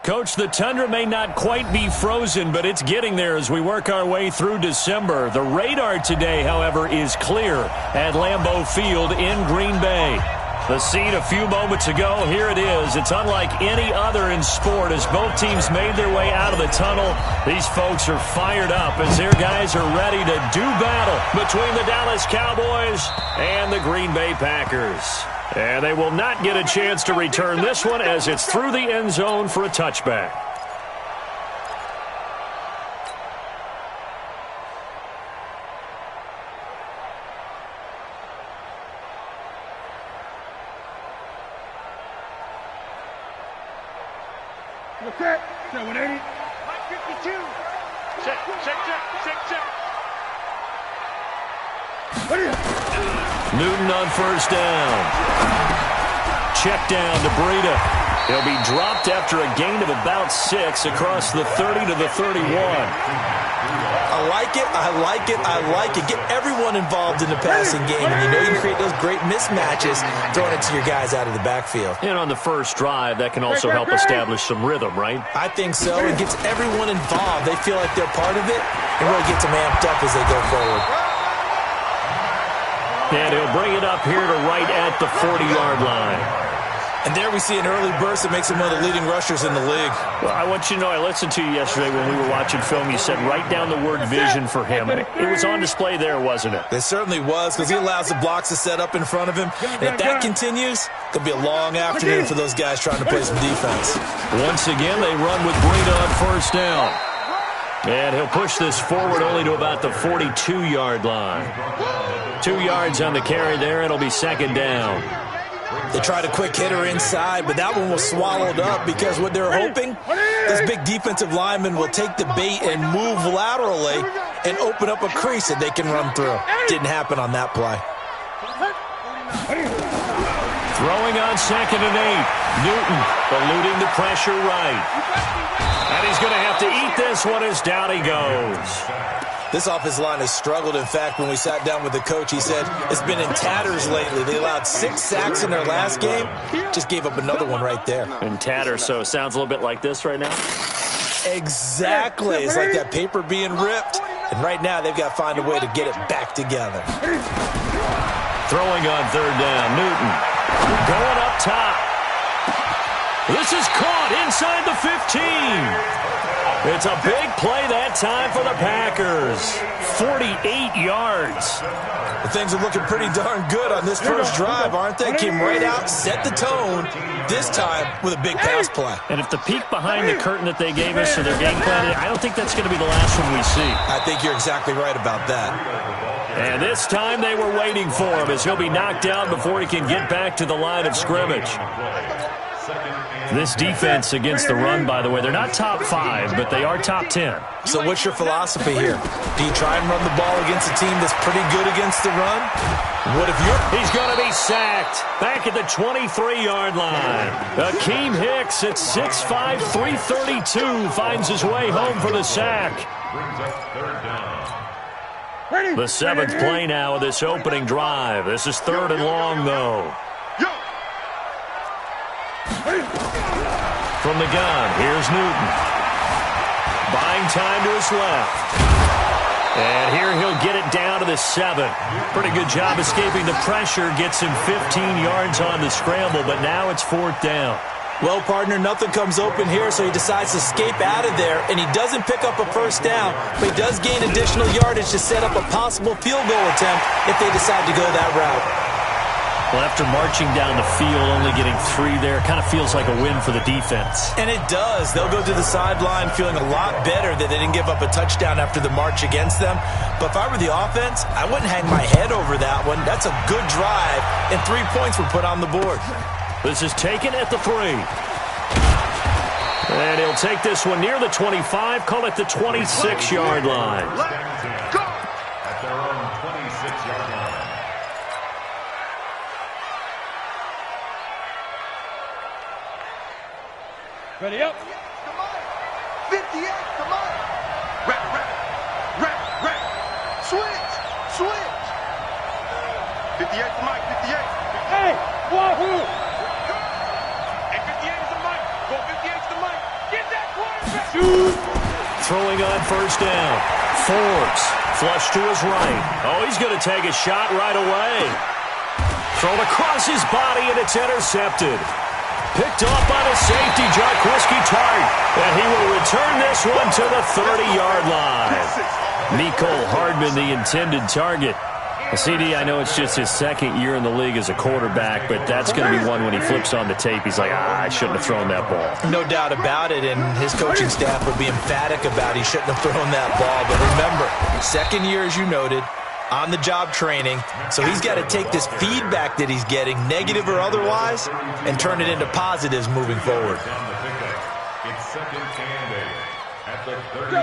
Coach, the tundra may not quite be frozen, but it's getting there as we work our way through December. The radar today, however, is clear at Lambeau Field in Green Bay. The scene a few moments ago, here it is. It's unlike any other in sport as both teams made their way out of the tunnel. These folks are fired up as their guys are ready to do battle between the Dallas Cowboys and the Green Bay Packers. And they will not get a chance to return this one as it's through the end zone for a touchback. Check. 180. 52. Check. Newton on first down. Check down to Breida. He'll be dropped after a gain of about 6 across the 30 to the 31. I like it. Get everyone involved in the passing game. And you know you can create those great mismatches throwing it to your guys out of the backfield. And on the first drive, that can also help establish some rhythm, right? I think so. It gets everyone involved. They feel like they're part of it and really gets them amped up as they go forward. And he'll bring it up here to right at the 40-yard line. And there we see an early burst that makes him one of the leading rushers in the league. Well, I want you to know, I listened to you yesterday when we were watching film. You said write down the word vision for him. It was on display there, wasn't it? It certainly was, because he allows the blocks to set up in front of him. And if that continues, it could be a long afternoon for those guys trying to play some defense. Once again, they run with Breida on first down. And he'll push this forward only to about the 42-yard line. 2 yards on the carry there. It'll be second down. They tried a quick hitter inside, but that one was swallowed up because what they're hoping, this big defensive lineman will take the bait and move laterally and open up a crease that they can run through. Didn't happen on that play. Throwing on 2nd and 8. Newton eluding the pressure right. And he's going to have to eat this one as down he goes. This offensive line has struggled. In fact, when we sat down with the coach, he said it's been in tatters lately. They allowed 6 sacks in their last game. Just gave up another one right there. In tatters, so it sounds a little bit like this right now? Exactly. It's like that paper being ripped. And right now, they've got to find a way to get it back together. Throwing on 3rd down. Newton going up top. This is caught inside the 15. It's a big play that time for the Packers. 48 yards. Well, things are looking pretty darn good on this first drive, aren't they? Came right out, set the tone, this time with a big pass play. And if the peek behind the curtain that they gave us to their game plan, I don't think that's going to be the last one we see. I think you're exactly right about that. And this time they were waiting for him as he'll be knocked down before he can get back to the line of scrimmage. This defense against the run, by the way, they're not top 5, but they are top 10. So what's your philosophy here? Do you try and run the ball against a team that's pretty good against the run? What if you're... He's going to be sacked back at the 23-yard line. Akeem Hicks at 6'5", 332 finds his way home for the sack. The 7th play now of this opening drive. This is 3rd and long, though. From the gun, here's Newton. Buying time to his left. And here he'll get it down to the 7. Pretty good job escaping the pressure. Gets him 15 yards on the scramble, but now it's 4th down. Well, partner, nothing comes open here, so he decides to escape out of there, and he doesn't pick up a first down, but he does gain additional yardage to set up a possible field goal attempt if they decide to go that route. Well, after marching down the field, only getting 3 there, kind of feels like a win for the defense. And it does. They'll go to the sideline feeling a lot better that they didn't give up a touchdown after the march against them. But if I were the offense, I wouldn't hang my head over that one. That's a good drive, and 3 points were put on the board. This is taken at the 3. And he'll take this one near the 25, call it the 26-yard line. Go! At their own 26-yard line. Ready up. 58, come on. Rap. Switch. 58 to Mike, 58. Hey, wahoo! Hey, 58 is the Mike. Go 58 to Mike. Get Throwing on first down. Forbes. Flush to his right. Oh, he's going to take a shot right away. Thrown across his body, and it's intercepted. Picked off by the safety, Jarquiski Tart. And he will return this one to the 30-yard line. Mecole Hardman, the intended target. CD, I know it's just his second year in the league as a quarterback, but that's going to be one when he flips on the tape. He's like, I shouldn't have thrown that ball. No doubt about it, and his coaching staff will be emphatic about he shouldn't have thrown that ball. But remember, second year, as you noted, on-the-job training, so he's got to take this feedback that he's getting, negative or otherwise, and turn it into positives moving forward.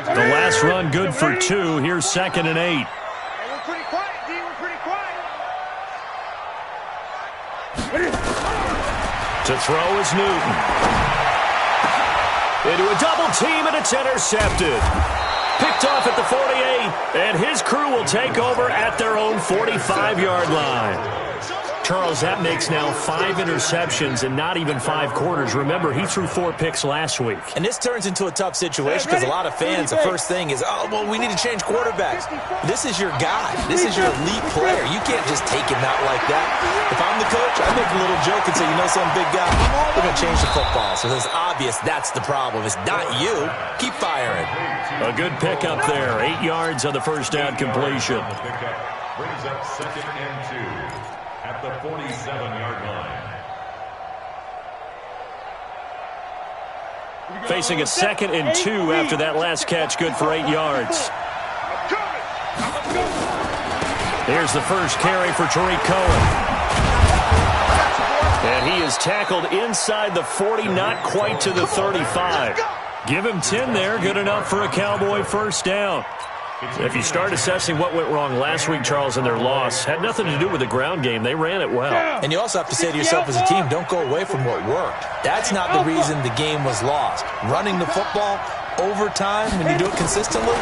The last run good for 2. Here's 2nd and 8. To throw is Newton. Into a double team, and it's intercepted. Picked off at the 48, and his crew will take over at their own 45-yard line. Charles, that makes now 5 interceptions and not even 5 quarters. Remember, he threw 4 picks last week. And this turns into a tough situation because a lot of fans, the first thing is, oh, well, we need to change quarterbacks. This is your guy. This is your elite player. You can't just take him out like that. If I'm the coach, I make a little joke and say, you know some big guy, we're going to change the football. So it's obvious that's the problem. It's not you. Keep firing. A good pick up there. 8 yards on the first down completion. Brings up 2nd and 2 at the 47-yard line. Facing a 2nd and 2 after that last catch, good for 8 yards. Here's the first carry for Tariq Cohen. And he is tackled inside the 40, not quite to the 35. Give him 10 there, good enough for a Cowboy first down. If you start assessing what went wrong last week, Charles, in their loss, had nothing to do with the ground game. They ran it well. And you also have to say to yourself as a team, don't go away from what worked. That's not the reason the game was lost. Running the football over time, when you do it consistently,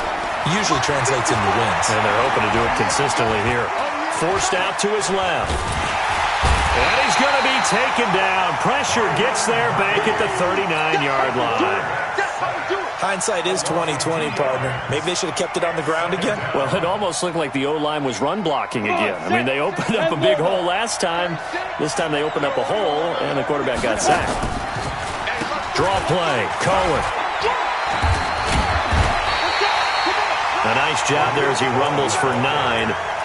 usually translates into wins. And they're hoping to do it consistently here. Forced out to his left. And he's going to be taken down. Pressure gets there back at the 39-yard line. Hindsight is 20/20, partner. Maybe they should have kept it on the ground again. Well, it almost looked like the O-line was run blocking again. I mean, they opened up a big hole last time. This time they opened up a hole, and the quarterback got sacked. Draw play. Cohen. A nice job there as he rumbles for 9,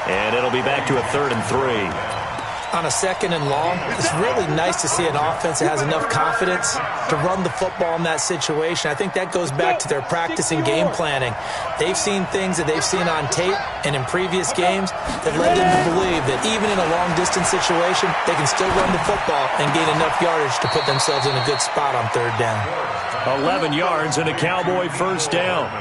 and it'll be back to a 3rd and 3. On a 2nd and long, it's really nice to see an offense that has enough confidence to run the football in that situation. I think that goes back to their practice and game planning. They've seen things that they've seen on tape and in previous games that led them to believe that even in a long-distance situation, they can still run the football and gain enough yardage to put themselves in a good spot on 3rd down. 11 yards and a Cowboy first down.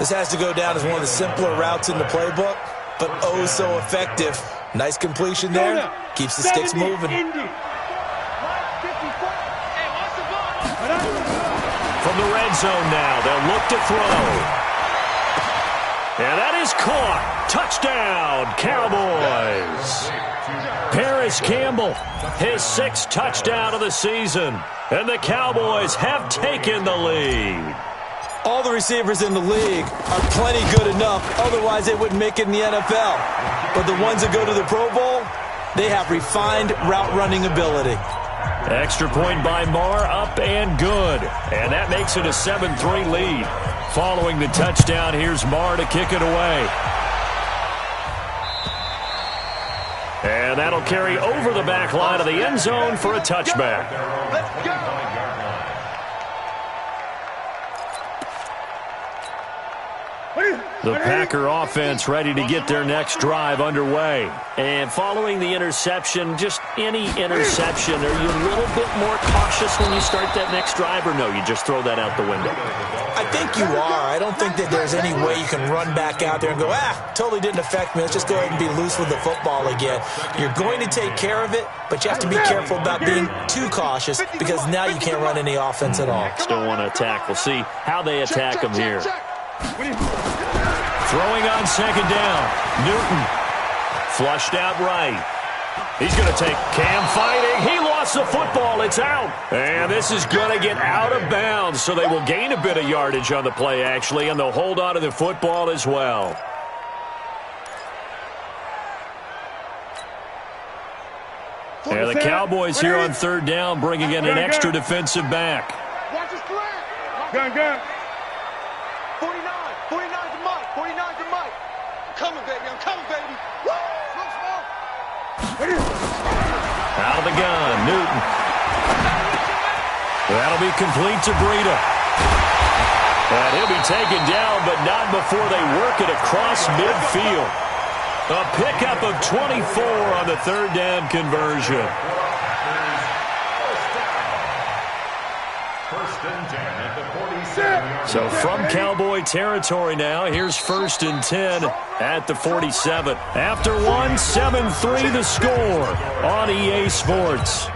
This has to go down as one of the simpler routes in the playbook, but oh so effective. Nice completion there. Keeps the sticks moving. From the red zone now, they'll look to throw. And that is caught. Touchdown, Cowboys. Paris Campbell, his 6th touchdown of the season. And the Cowboys have taken the lead. All the receivers in the league are plenty good enough, otherwise they wouldn't make it in the NFL. But the ones that go to the Pro Bowl, they have refined route running ability. Extra point by Marr, up and good. And that makes it a 7-3 lead. Following the touchdown, here's Marr to kick it away. And that'll carry over the back line of the end zone for a touchback. Let's go. The Packer offense ready to get their next drive underway. And following the interception, just any interception, are you a little bit more cautious when you start that next drive, or no, you just throw that out the window? I think you are. I don't think that there's any way you can run back out there and go, totally didn't affect me. Let's just go ahead and be loose with the football again. You're going to take care of it, but you have to be careful about being too cautious because now you can't run any offense at all. Still want to attack. We'll see how they attack them here. Throwing on 2nd down. Newton. Flushed out right. He's going to take Cam fighting. He lost lost the football. It's out. And this is going to get out of bounds, so they will gain a bit of yardage on the play, actually, and they'll hold on to the football as well. And the Cowboys here on third down, bringing in an extra defensive back. Watch his flag. Gun. 49. 49's the mic. 49's the mic. I'm coming, baby. I'm coming, baby. Woo! Out of the gun, Newton. That'll be complete to Breida. And he'll be taken down, but not before they work it across midfield. A pickup of 24 on the third down conversion. First and 10 at the 47-yard So from Cowboy territory now, here's 1st and 10 at the 47. After one, 7-3 the score on EA Sports.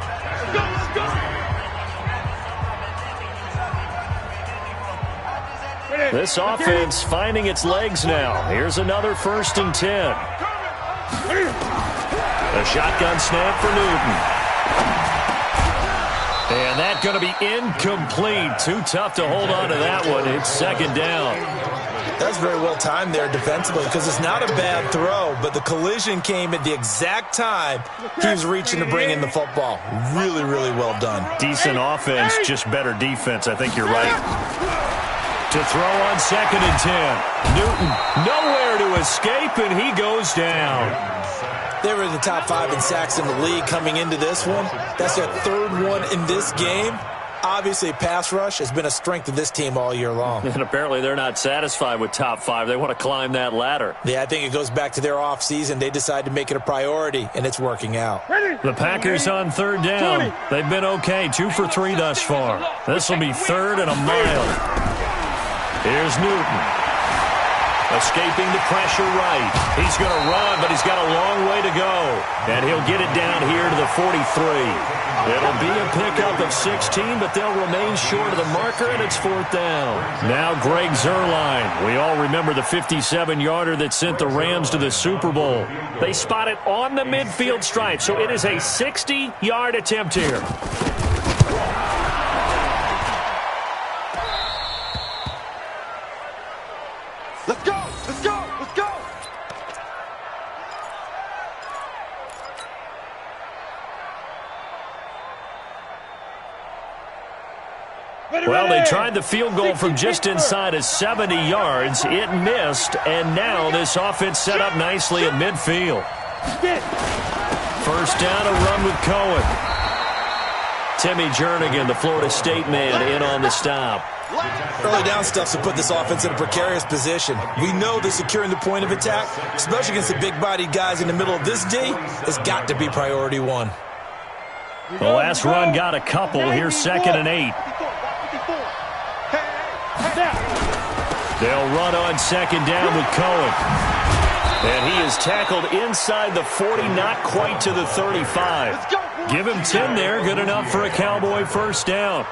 This offense finding its legs now. Here's another 1st and 10. A shotgun snap for Newton. And that's going to be incomplete. Too tough to hold on to that one. It's 2nd down. That's very well timed there defensively because it's not a bad throw, but the collision came at the exact time he was reaching to bring in the football. Really, really well done. Decent offense, just better defense. I think you're right. To throw on 2nd and 10. Newton nowhere to escape, and he goes down. They were in the top 5 in sacks in the league coming into this one. That's their 3rd one in this game. Obviously, pass rush has been a strength of this team all year long. And apparently they're not satisfied with top 5. They want to climb that ladder. Yeah, I think it goes back to their offseason. They decided to make it a priority, and it's working out. The Packers on 3rd down. They've been okay, 2 for 3 thus far. This will be 3rd and a mile. Here's Newton. Escaping the pressure right. He's going to run, but he's got a long way to go. And he'll get it down here to the 43. It'll be a pickup of 16, but they'll remain short of the marker, and it's 4th down. Now Greg Zuerlein. We all remember the 57-yarder that sent the Rams to the Super Bowl. They spot it on the midfield stripe, so it is a 60-yard attempt here. Let's go. Let's go. Let's go. Well, they tried the field goal from just inside of 70 yards. It missed, and now this offense set up nicely at midfield. 1st down, a run with Cohen. Timmy Jernigan, the Florida State man, in on the stop. Early down stuff to put this offense in a precarious position. We know that securing the point of attack, especially against the big-bodied guys in the middle of this D, has got to be priority 1. The last run got a couple. Here's 2nd and 8. They'll run on 2nd down with Cohen. And he is tackled inside the 40, not quite to the 35. Give him 10 there, good enough for a Cowboy 1st down.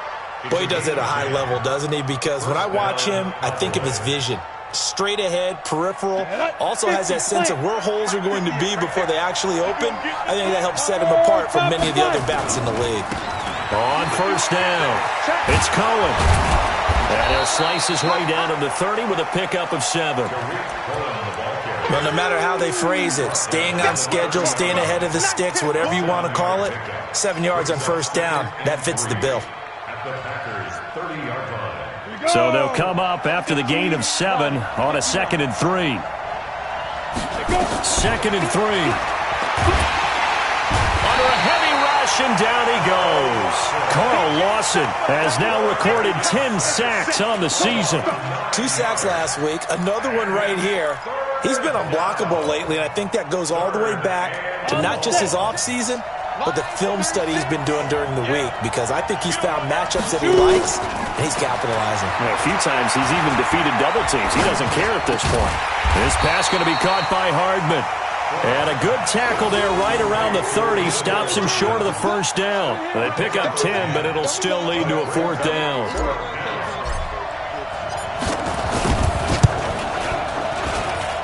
Boy, he does it at a high level, doesn't he? Because when I watch him, I think of his vision. Straight ahead, peripheral, also has that sense of where holes are going to be before they actually open. I think that helps set him apart from many of the other backs in the league. On 1st down, it's Cohen. And he'll slice his way down to the 30 with a pickup of 7. Well, no matter how they phrase it, staying on schedule, staying ahead of the sticks, whatever you want to call it, 7 yards on 1st down, that fits the bill. So they'll come up after the gain of 7 on a 2nd and 3. 2nd and 3. Under a heavy rush, and down he goes. Carl Lawson has now recorded 10 sacks on the season. 2 sacks last week, another one right here. He's been unblockable lately, and I think that goes all the way back to not just his offseason, but the film study he's been doing during the week, because I think he's found matchups that he likes, and he's capitalizing. A few times he's even defeated double teams. He doesn't care at this point. This pass going to be caught by Hardman. And a good tackle there right around the 30 stops him short of the 1st down. They pick up 10, but it'll still lead to a 4th down.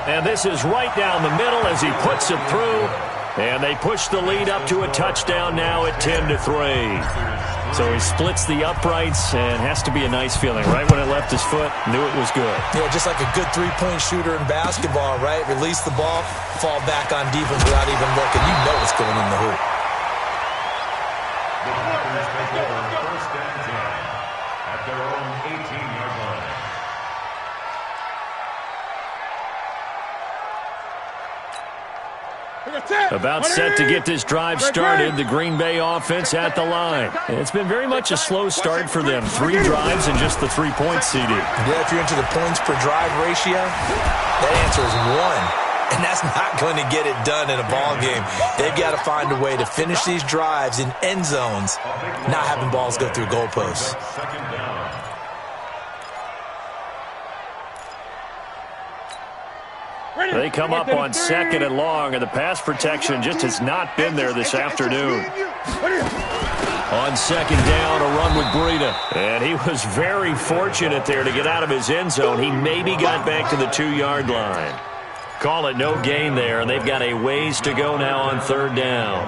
And this is right down the middle as he puts it through. And they push the lead up to a touchdown now at 10-3. So he splits the uprights, and has to be a nice feeling. Right when it left his foot, knew it was good. Yeah, just like a good three-point shooter in basketball, right? Release the ball, fall back on defense without even looking. You know it's going in the hoop. The Packers take over first and 10 at their own 18-yard line. About set to get this drive started, the Green Bay offense at the line. It's been very much a slow start for them. 3 drives and just the 3-point CD. Yeah, if you're into the points per drive ratio, that answer is 1. And that's not going to get it done in a ball game. They've got to find a way to finish these drives in end zones, not having balls go through goalposts. Second down. They come up on 2nd and long, and the pass protection just has not been there this afternoon. On 2nd down, a run with Breida. And he was very fortunate there to get out of his end zone. He maybe got back to the 2-yard line. Call it no gain there, and they've got a ways to go now on 3rd down.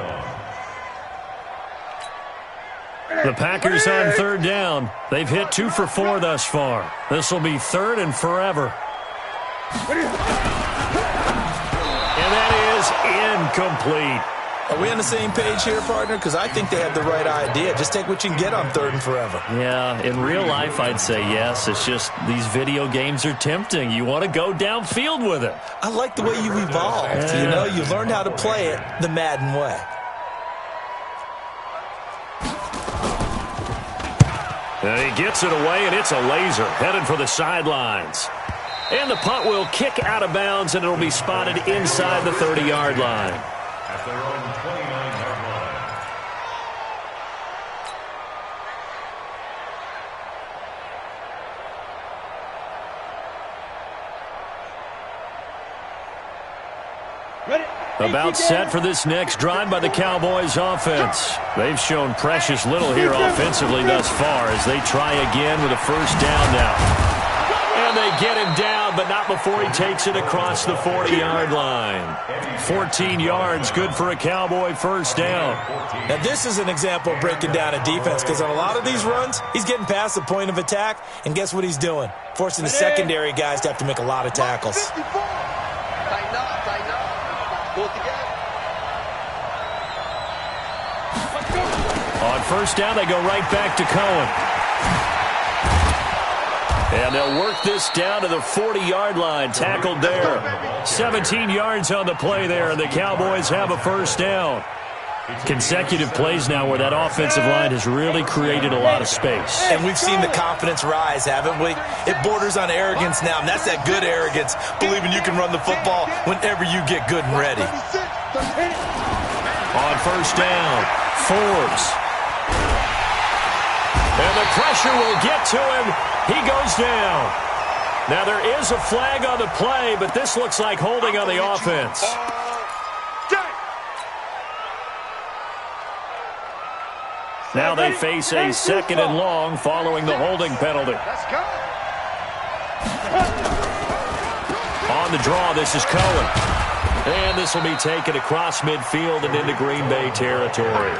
The Packers on 3rd down. They've hit 2 for 4 thus far. This will be 3rd and forever. And that is incomplete. Are we on the same page here, partner? Because I think they have the right idea. Just take what you can get on 3rd and forever. Yeah, in real life, I'd say yes. It's just these video games are tempting. You want to go downfield with it. I like the way you evolved. Yeah. You know, you've learned how to play it the Madden way. And he gets it away, and it's a laser headed for the sidelines. And the punt will kick out of bounds, and it'll be spotted inside the 30-yard line. At their own 29-yard line. About set for this next drive by the Cowboys offense. They've shown precious little here offensively thus far as they try again with a first down now. And they get him down, but not before he takes it across the 40-yard line. 14 yards, good for a Cowboy first down. Now, this is an example of breaking down a defense, because on a lot of these runs, he's getting past the point of attack, and guess what he's doing? Forcing the secondary guys to have to make a lot of tackles. Tighten up, tighten up. Pull it together. On first down, they go right back to Cohen. And they'll work this down to the 40-yard line, tackled there. 17 yards on the play there, and the Cowboys have a first down. Consecutive plays now where that offensive line has really created a lot of space. And we've seen the confidence rise, haven't we? It borders on arrogance now, and that's that good arrogance, believing you can run the football whenever you get good and ready. On first down, Forbes. And the pressure will get to him. He goes down. Now there is a flag on the play, but this looks like holding on the offense. Now they face a 2nd and long following the holding penalty. Let's go. On the draw, this is Cohen. And this will be taken across midfield and into Green Bay territory.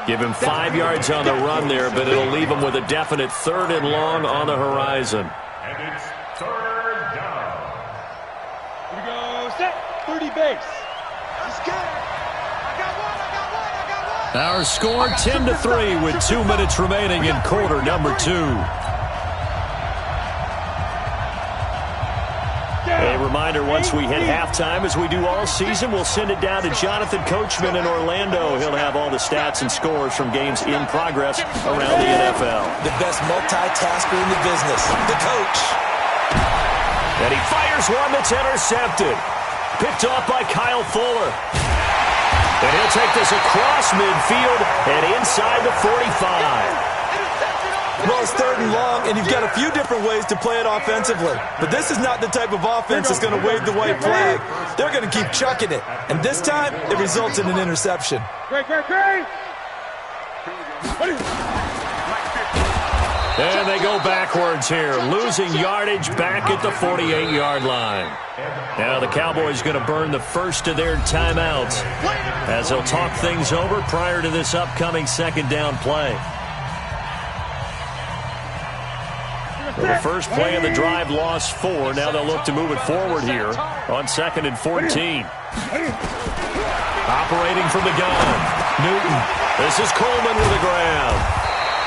Give him 5 yards on the run there, but it'll leave him with a definite 3rd and long on the horizon. And it's 3rd down. Here we go. Set. 30 base. Let's go. I got one. Our score 10-3 with 2 minutes remaining in quarter number 2. A reminder, once we hit halftime, as we do all season, we'll send it down to Jonathan Coachman in Orlando. He'll have all the stats and scores from games in progress around the NFL. The best multitasker in the business, the coach. And he fires one that's intercepted. Picked off by Kyle Fuller. And he'll take this across midfield and inside the 45. Well, it's 3rd and long, and you've got a few different ways to play it offensively. But this is not the type of offense that's going to wave the white flag. They're going to keep chucking it. And this time, it results in an interception. Great. And they go backwards here, losing yardage back at the 48-yard line. Now the Cowboys going to burn the first of their timeouts as they'll talk things over prior to this upcoming second down play. Well, the first play of the drive lost 4. Now they'll look to move it forward here on 2nd and 14. Operating from the gun, Newton. This is Coleman with the grab.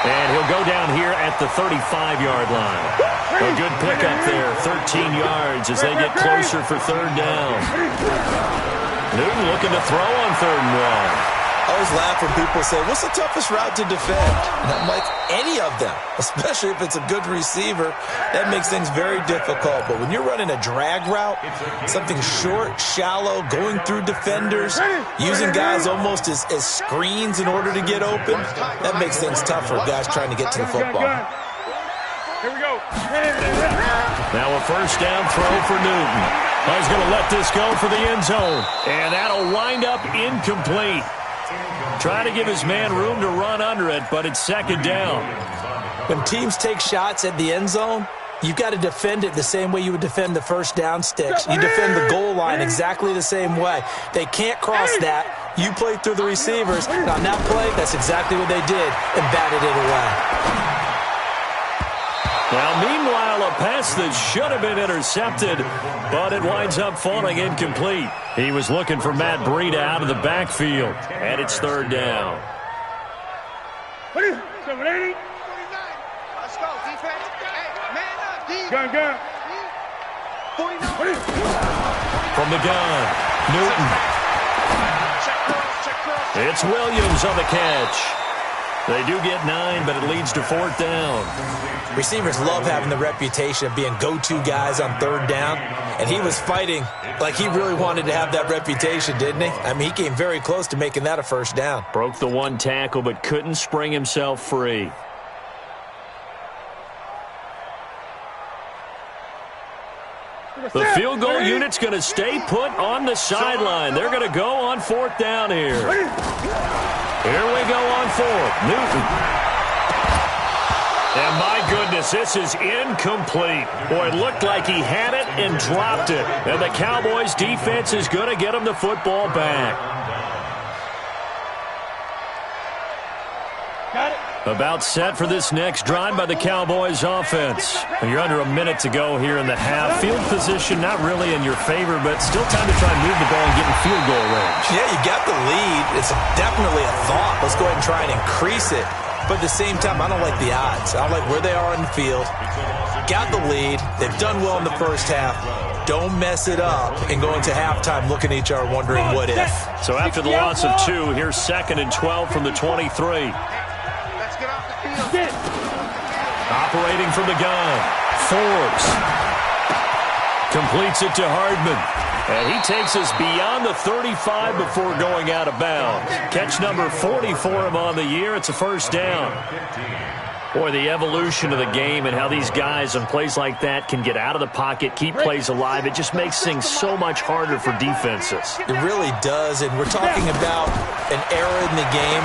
And he'll go down here at the 35-yard line. A good pickup there, 13 yards as they get closer for third down. Newton looking to throw on 3rd and 1. I always laugh when people say, what's the toughest route to defend? And I'm like, any of them, especially if it's a good receiver. That makes things very difficult. But when you're running a drag route, something short, shallow, going through defenders, using guys almost as screens in order to get open, that makes things tough for guys trying to get to the football. Here we go. Now a first down throw for Newton. He's going to let this go for the end zone. And that'll wind up incomplete. Trying to give his man room to run under it, but it's 2nd down. When teams take shots at the end zone, you've got to defend it the same way you would defend the first down sticks. You defend the goal line exactly the same way. They can't cross that. You play through the receivers. And on that play, that's exactly what they did and batted it away. Now, meanwhile, a pass that should have been intercepted, but it winds up falling incomplete. He was looking for Matt Breida out of the backfield, and it's 3rd down. 780. Let's go, defense. Hey, man up, D. Gun. 49. From the gun, Newton. Check cross. It's Williams on the catch. They do get 9, but it leads to 4th down. Receivers love having the reputation of being go-to guys on 3rd down, and he was fighting like he really wanted to have that reputation, didn't he? I mean, he came very close to making that a first down. Broke the one tackle, but couldn't spring himself free. The field goal unit's going to stay put on the sideline. They're going to go on 4th down here. Here we go on 4th. Newton. And my goodness, this is incomplete. Boy, it looked like he had it and dropped it. And the Cowboys defense is going to get him the football back. Got it. About set for this next drive by the Cowboys offense. You're under a minute to go here in the half. Field position not really in your favor, but still time to try and move the ball and get in field goal range. Yeah, you got the lead. It's definitely a thought. Let's go ahead and try and increase it. But at the same time, I don't like the odds. I don't like where they are in the field. Got the lead. They've done well in the first half. Don't mess it up and go into halftime looking at each other wondering what if. So after the loss of 2, here's 2nd and 12 from the 23. Let's get off the field. Operating from the gun. Forbes. Completes it to Hardman. And he takes us beyond the 35 before going out of bounds. Catch number 40 for him on the year. It's a first down. Boy, the evolution of the game and how these guys on plays like that can get out of the pocket, keep plays alive, it just makes things so much harder for defenses. It really does, and we're talking about an era in the game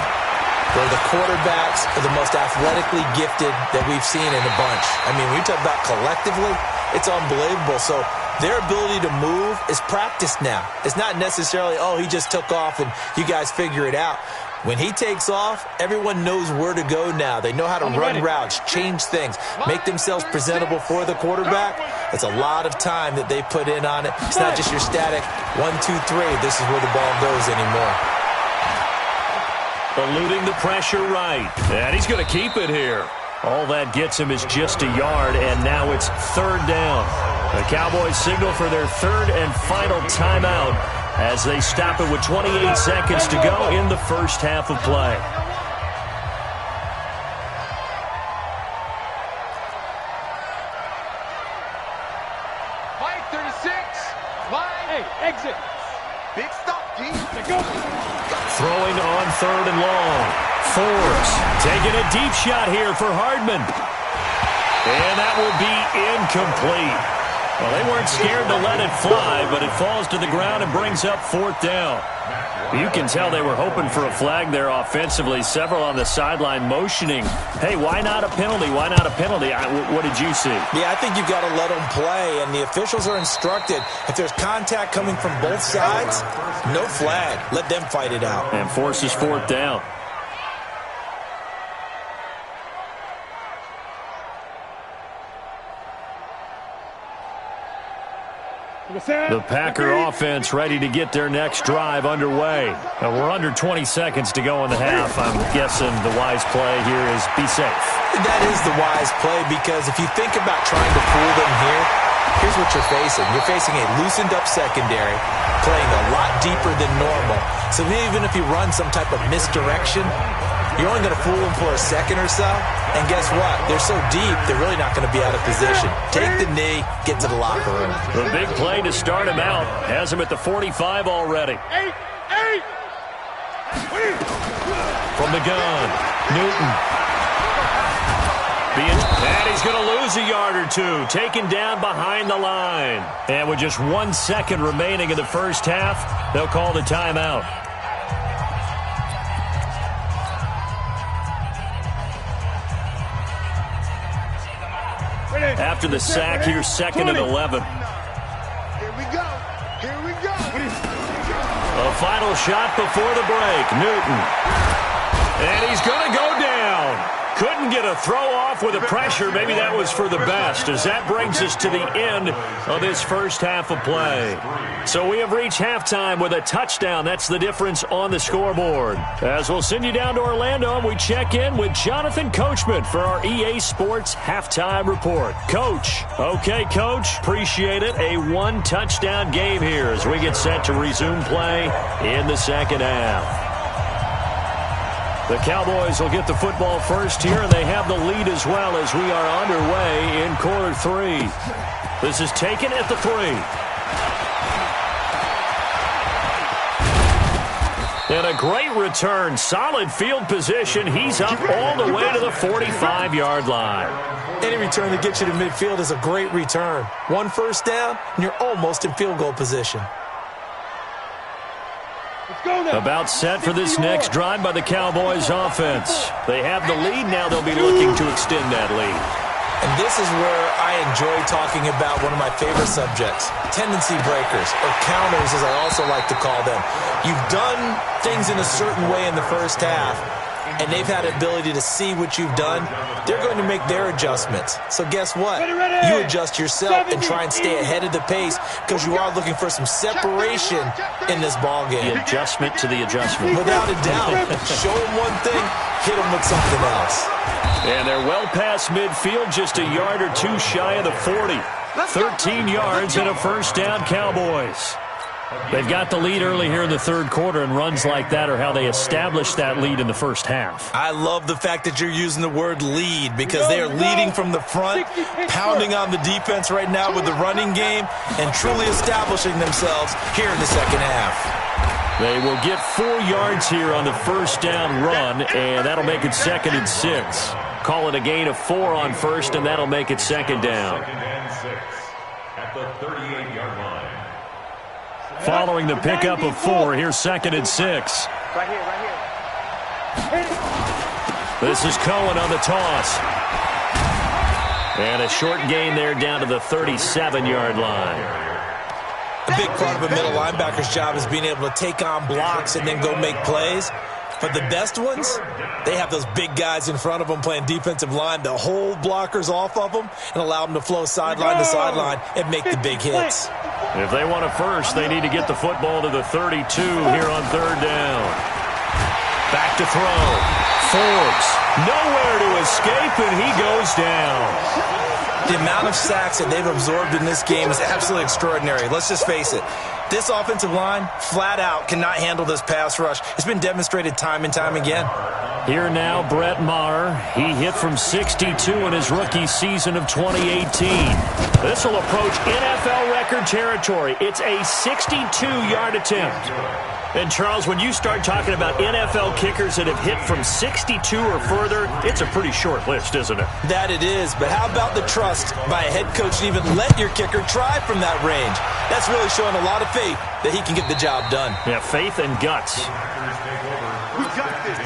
where the quarterbacks are the most athletically gifted that we've seen in a bunch. I mean, when you talk about collectively, it's unbelievable. So their ability to move is practiced now. It's not necessarily, oh, he just took off and you guys figure it out. When he takes off, everyone knows where to go now. They know how to run routes, change things, make themselves presentable for the quarterback. It's a lot of time that they put in on it. It's not just your static 1, 2, 3. This is where the ball goes anymore. Eluding the pressure right. And he's going to keep it here. All that gets him is just a yard, and now it's 3rd down. The Cowboys signal for their 3rd and final timeout as they stop it with 28 seconds to go in the first half of play. Mike, 36. Line. Hey, exit. Big stop, D. Go. Throwing on 3rd and long. Forbes taking a deep shot here for Hardman. And that will be incomplete. Well, they weren't scared to let it fly, but it falls to the ground and brings up 4th down. You can tell they were hoping for a flag there offensively. Several on the sideline motioning, hey, why not a penalty? Why not a penalty? What did you see? Yeah, I think you've got to let them play, and the officials are instructed, if there's contact coming from both sides, no flag. Let them fight it out. And forces 4th down. The Packer offense ready to get their next drive underway. We're under 20 seconds to go in the half. I'm guessing the wise play here is be safe. That is the wise play, because if you think about trying to fool them here, here's what you're facing. You're facing a loosened up secondary, playing a lot deeper than normal. So even if you run some type of misdirection, you're only going to fool them for a second or so. And guess what? They're so deep, they're really not going to be out of position. Take the knee, get to the locker room. The big play to start him out has him at the 45 already. From the gun, Newton. And he's going to lose a yard or two, taken down behind the line. And with just 1 second remaining in the first half, they'll call the timeout. After the sack, here's 2nd and 11. Here we go. Here we go. A final shot before the break. Newton. And he's going to go down. Couldn't get a throw off with the pressure. Maybe that was for the best, as that brings us to the end of this first half of play. So we have reached halftime with a touchdown. That's the difference on the scoreboard. As we'll send you down to Orlando, we check in with Jonathan Coachman for our EA Sports Halftime Report. Coach. Okay, Coach. Appreciate it. A 1-touchdown game here as we get set to resume play in the second half. The Cowboys will get the football first here, and they have the lead as well as we are underway in quarter 3. This is taken at the 3. And a great return. Solid field position. He's up all the way to the 45-yard line. Any return that gets you to midfield is a great return. 1 first down, and you're almost in field goal position. About set for this next drive by the Cowboys offense. They have the lead. Now they'll be looking to extend that lead. And this is where I enjoy talking about one of my favorite subjects, tendency breakers, or counters as I also like to call them. You've done things in a certain way in the first half, and they've had the ability to see what you've done. They're going to make their adjustments. So guess what? You adjust yourself and try and stay ahead of the pace, because you are looking for some separation in this ballgame. The adjustment to the adjustment. Without a doubt. Show them one thing, hit them with something else. And they're well past midfield, just a yard or two shy of the 40. 13 yards and a first down, Cowboys. They've got the lead early here in the third quarter, and runs like that are how they established that lead in the first half. I love the fact that you're using the word lead, because they are leading from the front, pounding on the defense right now with the running game, and truly establishing themselves here in the second half. They will get 4 yards here on the first down run, and that'll make it 2nd and 6. Call it a gain of 4 on first, and that'll make it 2nd down. 2nd and 6 at the 38-yard line. Following the pickup of 4, here's 2nd and 6. Right here. This is Cohen on the toss. And a short gain there down to the 37-yard line. A big part of a middle linebacker's job is being able to take on blocks and then go make plays. But the best ones, they have those big guys in front of them playing defensive line to hold blockers off of them and allow them to flow sideline to sideline and make the big hits. If they want a first, they need to get the football to the 32 here on 3rd down. Back to throw. Forbes, nowhere to escape, and he goes down. The amount of sacks that they've absorbed in this game is absolutely extraordinary. Let's just face it. This offensive line, flat out, cannot handle this pass rush. It's been demonstrated time and time again. Here now, Brett Maher. He hit from 62 in his rookie season of 2018. This will approach NFL record territory. It's a 62-yard attempt. And, Charles, when you start talking about NFL kickers that have hit from 62 or further, it's a pretty short list, isn't it? That it is, but how about the trust by a head coach to even let your kicker try from that range? That's really showing a lot of faith that he can get the job done. Yeah, faith and guts. We got this.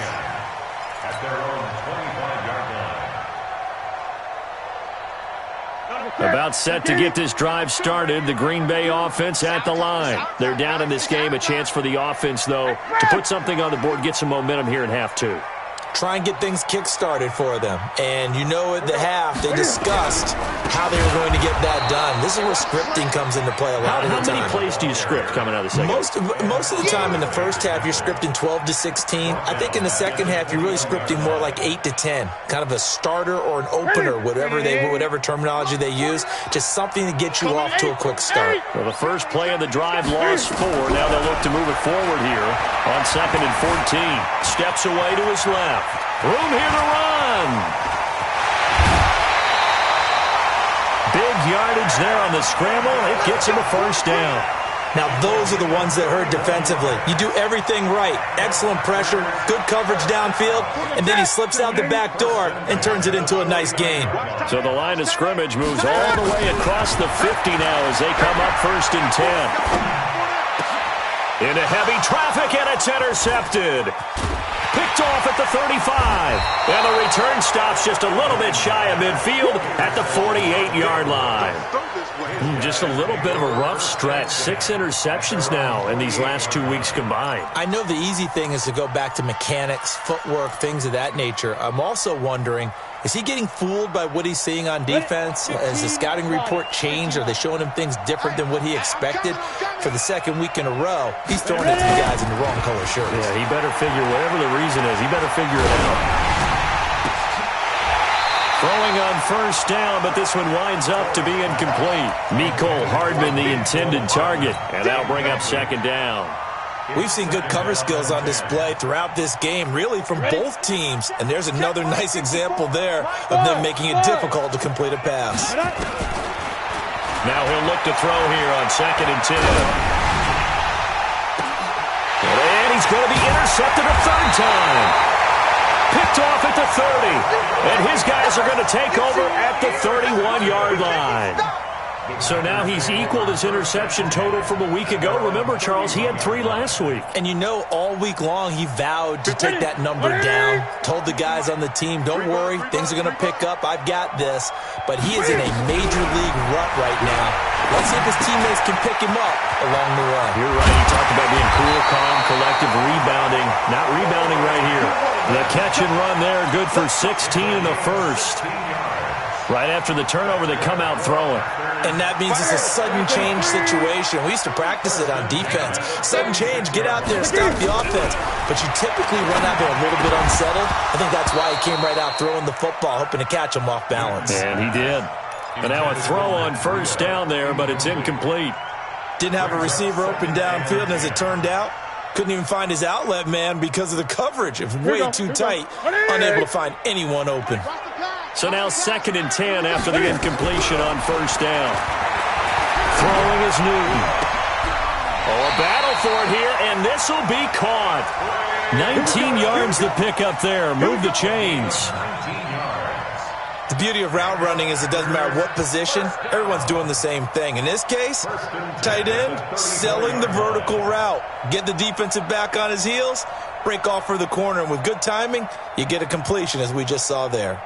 At their own 25-yard line. About set to get this drive started. The Green Bay offense at the line. They're down in this game. A chance for the offense, though, to put something on the board, get some momentum here in half two. Try and get things kick-started for them. And you know at the half, they discussed how they were going to get that done. This is where scripting comes into play a lot of the time. How many plays do you script coming out of the second? Most of the time in the first half, you're scripting 12 to 16. I think in the second half, you're really scripting more like 8 to 10. Kind of a starter or an opener, whatever terminology they use. Just something to get you off to a quick start. Well, the first play of the drive lost 4. Now they'll look to move it forward here on 2nd and 14. Steps away to his left. Room here to run. Big yardage there on the scramble. It gets him a first down. Now, those are the ones that hurt defensively. You do everything right. Excellent pressure, good coverage downfield, and then he slips out the back door and turns it into a nice gain. So the line of scrimmage moves all the way across the 50 now as they come up 1st and 10. Into heavy traffic, and it's intercepted. Picked off at the 35. And the return stops just a little bit shy of midfield at the 48-yard line. Just a little bit of a rough stretch. 6 interceptions now in these last 2 weeks combined. I know the easy thing is to go back to mechanics, footwork, things of that nature. I'm also wondering, is he getting fooled by what he's seeing on defense? Has the scouting report changed? Are they showing him things different than what he expected? For the second week in a row, he's throwing it to the guys in the wrong color shirts. Yeah, he better figure, whatever the reason is, he better figure it out. Throwing on first down, but this one winds up to be incomplete. Mecole Hardman, the intended target, and that'll bring up 2nd down. We've seen good cover skills on display throughout this game, really from both teams. And there's another nice example there of them making it difficult to complete a pass. Now he'll look to throw here on 2nd and 10. And he's going to be intercepted a 3rd time. Picked off at the 30. And his guys are going to take over at the 31-yard line. So now he's equaled his interception total from a week ago. Remember, Charles, he had 3 last week. And you know, all week long he vowed to take that number down. Told the guys on the team, don't worry, things are going to pick up. I've got this. But he is in a major league rut right now. Let's see if his teammates can pick him up along the way. You're right. He talked about being cool, calm, collective, rebounding. Not rebounding right here. The catch and run there, good for 16 in the first. Right after the turnover, they come out throwing. And that means it's a sudden change situation. We used to practice it on defense. Sudden change, get out there, stop the offense. But you typically run out there a little bit unsettled. I think that's why he came right out throwing the football, hoping to catch him off balance. And he did. And now a throw on first down there, but it's incomplete. Didn't have a receiver open downfield, and as it turned out, couldn't even find his outlet man because of the coverage. It was way too tight, unable to find anyone open. So now 2nd and 10 after the incompletion on first down. Throwing is Newton. Oh, a battle for it here, and this will be caught. 19 yards to pick up there. Move the chains. The beauty of route running is it doesn't matter what position, everyone's doing the same thing. In this case, tight end, selling the vertical route. Get the defensive back on his heels, break off for the corner, and with good timing, you get a completion as we just saw there.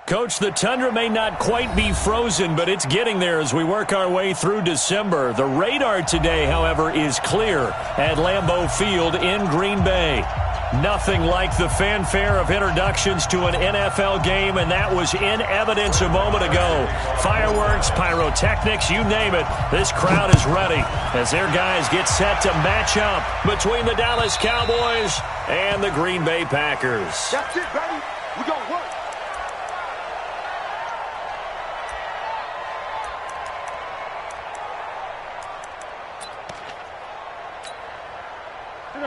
Coach, the tundra may not quite be frozen, but it's getting there as we work our way through December. The radar today, however, is clear at Lambeau Field in Green Bay. Nothing like the fanfare of introductions to an NFL game, and that was in evidence a moment ago. Fireworks, pyrotechnics, you name it. This crowd is ready as their guys get set to match up between the Dallas Cowboys and the Green Bay Packers. That's it, baby. We gonna work.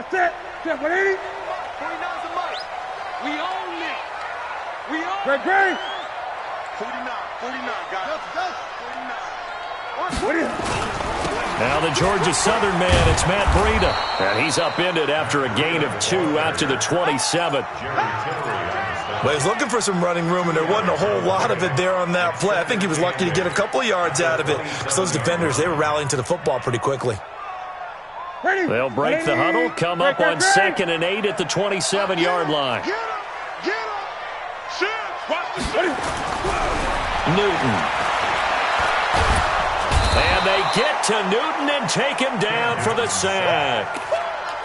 Set 180. 49's a mic. We own it. We own it. Great. 49, guys. Go. 49. What is it? Now the Georgia Southern man, it's Matt Breida. And he's upended after a gain of 2 out to the 27. Well, he's looking for some running room, and there wasn't a whole lot of it there on that play. I think he was lucky to get a couple of yards out of it because those defenders, they were rallying to the football pretty quickly. They'll break the huddle, come up on 2nd and 8 at the 27-yard line. Get up. Shit. Watch the shit. Newton. And they get to Newton and take him down for the sack.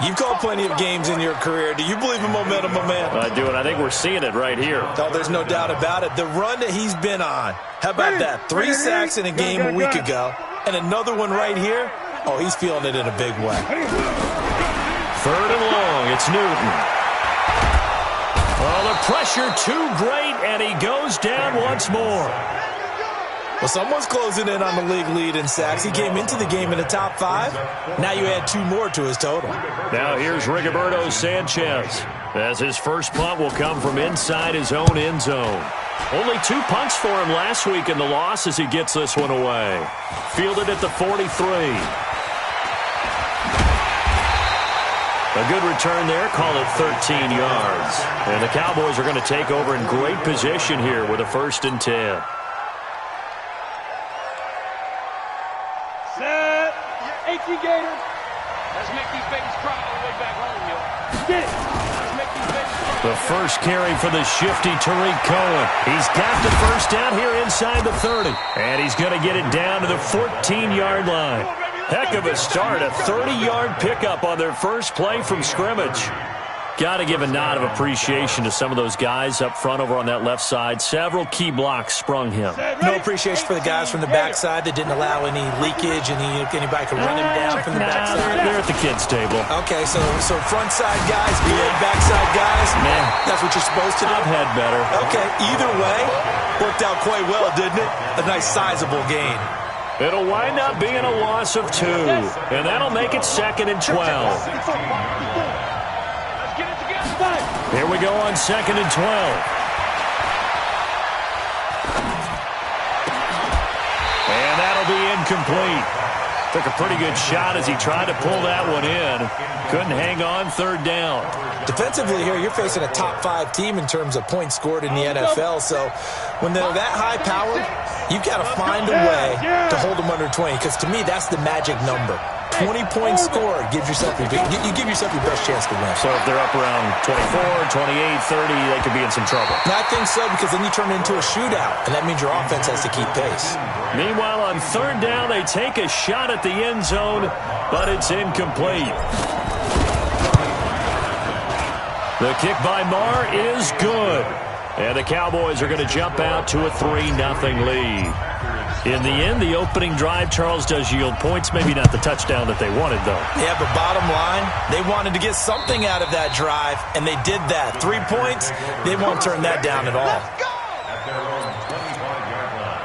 You've called plenty of games in your career. Do you believe in momentum, my man? I do, and I think we're seeing it right here. Oh, there's no doubt about it. The run that he's been on. How about that? 3 sacks in a game a week ago, and another one right here. Oh, he's feeling it in a big way. 3rd and long. It's Newton. Oh, the pressure too great, and he goes down once more. Well, someone's closing in on the league lead in sacks. He came into the game in the top 5. Now you add 2 more to his total. Now here's Rigoberto Sanchez, as his first punt will come from inside his own end zone. Only 2 punts for him last week in the loss as he gets this one away. Fielded at the 43. A good return there, call it 13 yards. And the Cowboys are going to take over in great position here with a 1st and 10. Set. 18 Gators. Let's make these babies cry all the way back home, yo. Get it. Let's make these babies cry. The first carry for the shifty Tariq Cohen. He's got the first down here inside the 30. And he's going to get it down to the 14-yard line. Heck of a start, a 30-yard pickup on their first play from scrimmage. Got to give a nod of appreciation to some of those guys up front over on that left side. Several key blocks sprung him. No appreciation for the guys from the backside that didn't allow any leakage and anybody could run him down from the backside. They're at the kids' table. Okay, so front side guys, good, backside guys, Man, that's what you're supposed to do. I've had better. Okay, either way, worked out quite well, didn't it? A nice sizable gain. It'll wind up being a loss of 2, and that'll make it 2nd and 12. Here we go on 2nd and 12. And that'll be incomplete. Took a pretty good shot as he tried to pull that one in. Couldn't hang on 3rd down. Defensively here, you're facing a top 5 team in terms of points scored in the NFL. So when they're that high-powered, you've got to find a way to hold them under 20. Because to me, that's the magic number. 20 points scored gives yourself you give yourself your best chance to win. So if they're up around 24, 28, 30, they could be in some trouble. I think so, because then you turn it into a shootout, and that means your offense has to keep pace. Meanwhile, on 3rd down, they take a shot at the end zone, but it's incomplete. The kick by Marr is good. And the Cowboys are going to jump out to a 3-0 lead. In the end, the opening drive, Charles, does yield points. Maybe not the touchdown that they wanted, though. Yeah, but bottom line, they wanted to get something out of that drive, and they did that. 3 points, they won't turn that down at all. At their own 25-yard line.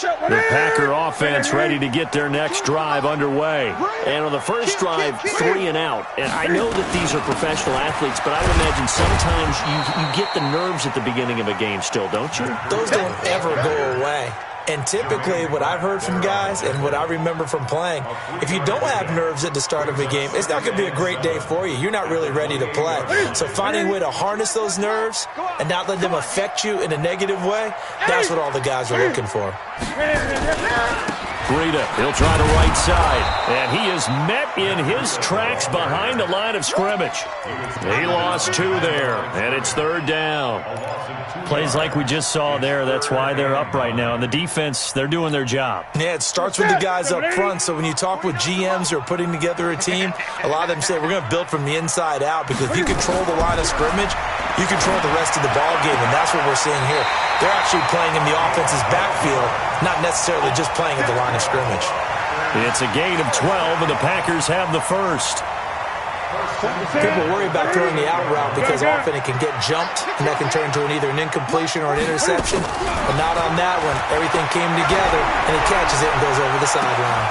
The Packer offense ready to get their next drive underway. And on the first drive, 3 and out. And I know that these are professional athletes, but I would imagine sometimes you get the nerves at the beginning of a game still, don't you? Those don't ever go away. And typically what I've heard from guys and what I remember from playing, if you don't have nerves at the start of a game, it's not going to be a great day for you. You're not really ready to play. So finding a way to harness those nerves and not let them affect you in a negative way, that's what all the guys are looking for. Greta, he'll try the right side. And he is met in his tracks behind the line of scrimmage. He lost 2 there, and it's 3rd down. Plays like we just saw there, that's why they're up right now. And the defense, they're doing their job. Yeah, it starts with the guys up front. So when you talk with GMs who are putting together a team, a lot of them say we're going to build from the inside out, because if you control the line of scrimmage, you control the rest of the ball game, and that's what we're seeing here. They're actually playing in the offense's backfield, not necessarily just playing at the line of scrimmage. It's a gain of 12, and the Packers have the first. People worry about throwing the out route because often it can get jumped, and that can turn into either an incompletion or an interception. But not on that one. Everything came together, and he catches it and goes over the sideline.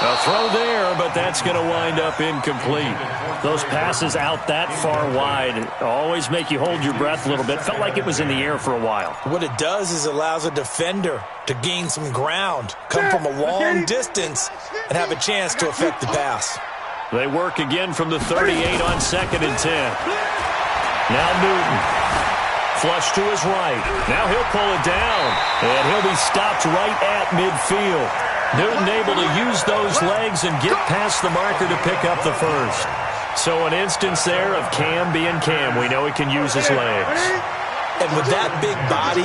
A throw there, but that's going to wind up incomplete. Those passes out that far wide always make you hold your breath a little bit. Felt like it was in the air for a while. What it does is allows a defender to gain some ground, come from a long distance, and have a chance to affect the pass. They work again from the 38 on 2nd and 10. Now Newton. Flush to his right. Now he'll pull it down, and he'll be stopped right at midfield. Newton able to use those legs and get past the marker to pick up the first. So an instance there of Cam being Cam. We know he can use his legs. And with that big body,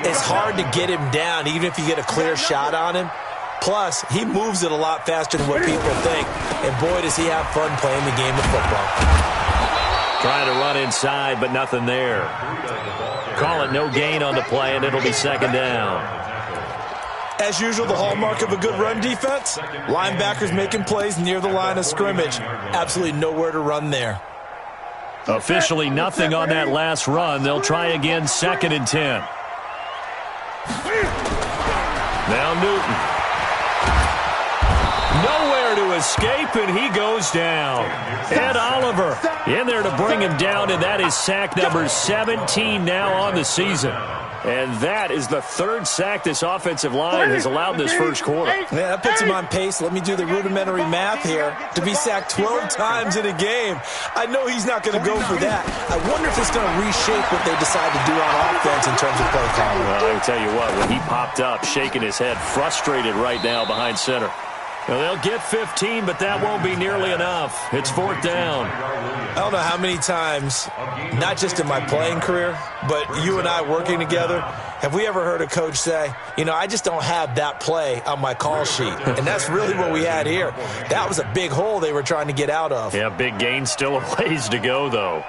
it's hard to get him down, even if you get a clear shot on him. Plus, he moves it a lot faster than what people think. And boy, does he have fun playing the game of football. Trying to run inside, but nothing there. Call it no gain on the play, and it'll be 2nd down. As usual, the hallmark of a good run defense, linebackers making plays near the line of scrimmage. Absolutely nowhere to run there. Officially nothing on that last run. They'll try again 2nd and 10. Now Newton. Nowhere to escape, and he goes down. Ed Oliver in there to bring him down, and that is sack number 17 now on the season. And that is the 3rd sack this offensive line has allowed this first quarter. Yeah, that puts him on pace. Let me do the rudimentary math here. To be sacked 12 times in a game, I know he's not going to go for that. I wonder if it's going to reshape what they decide to do on offense in terms of play calling. Well, I can tell you what, when he popped up, shaking his head, frustrated right now behind center. Well, they'll get 15, but that won't be nearly enough. It's 4th down. I don't know how many times, not just in my playing career, but you and I working together, have we ever heard a coach say, you know, I just don't have that play on my call sheet. And that's really what we had here. That was a big hole they were trying to get out of. Yeah, big gain, still a ways to go, though.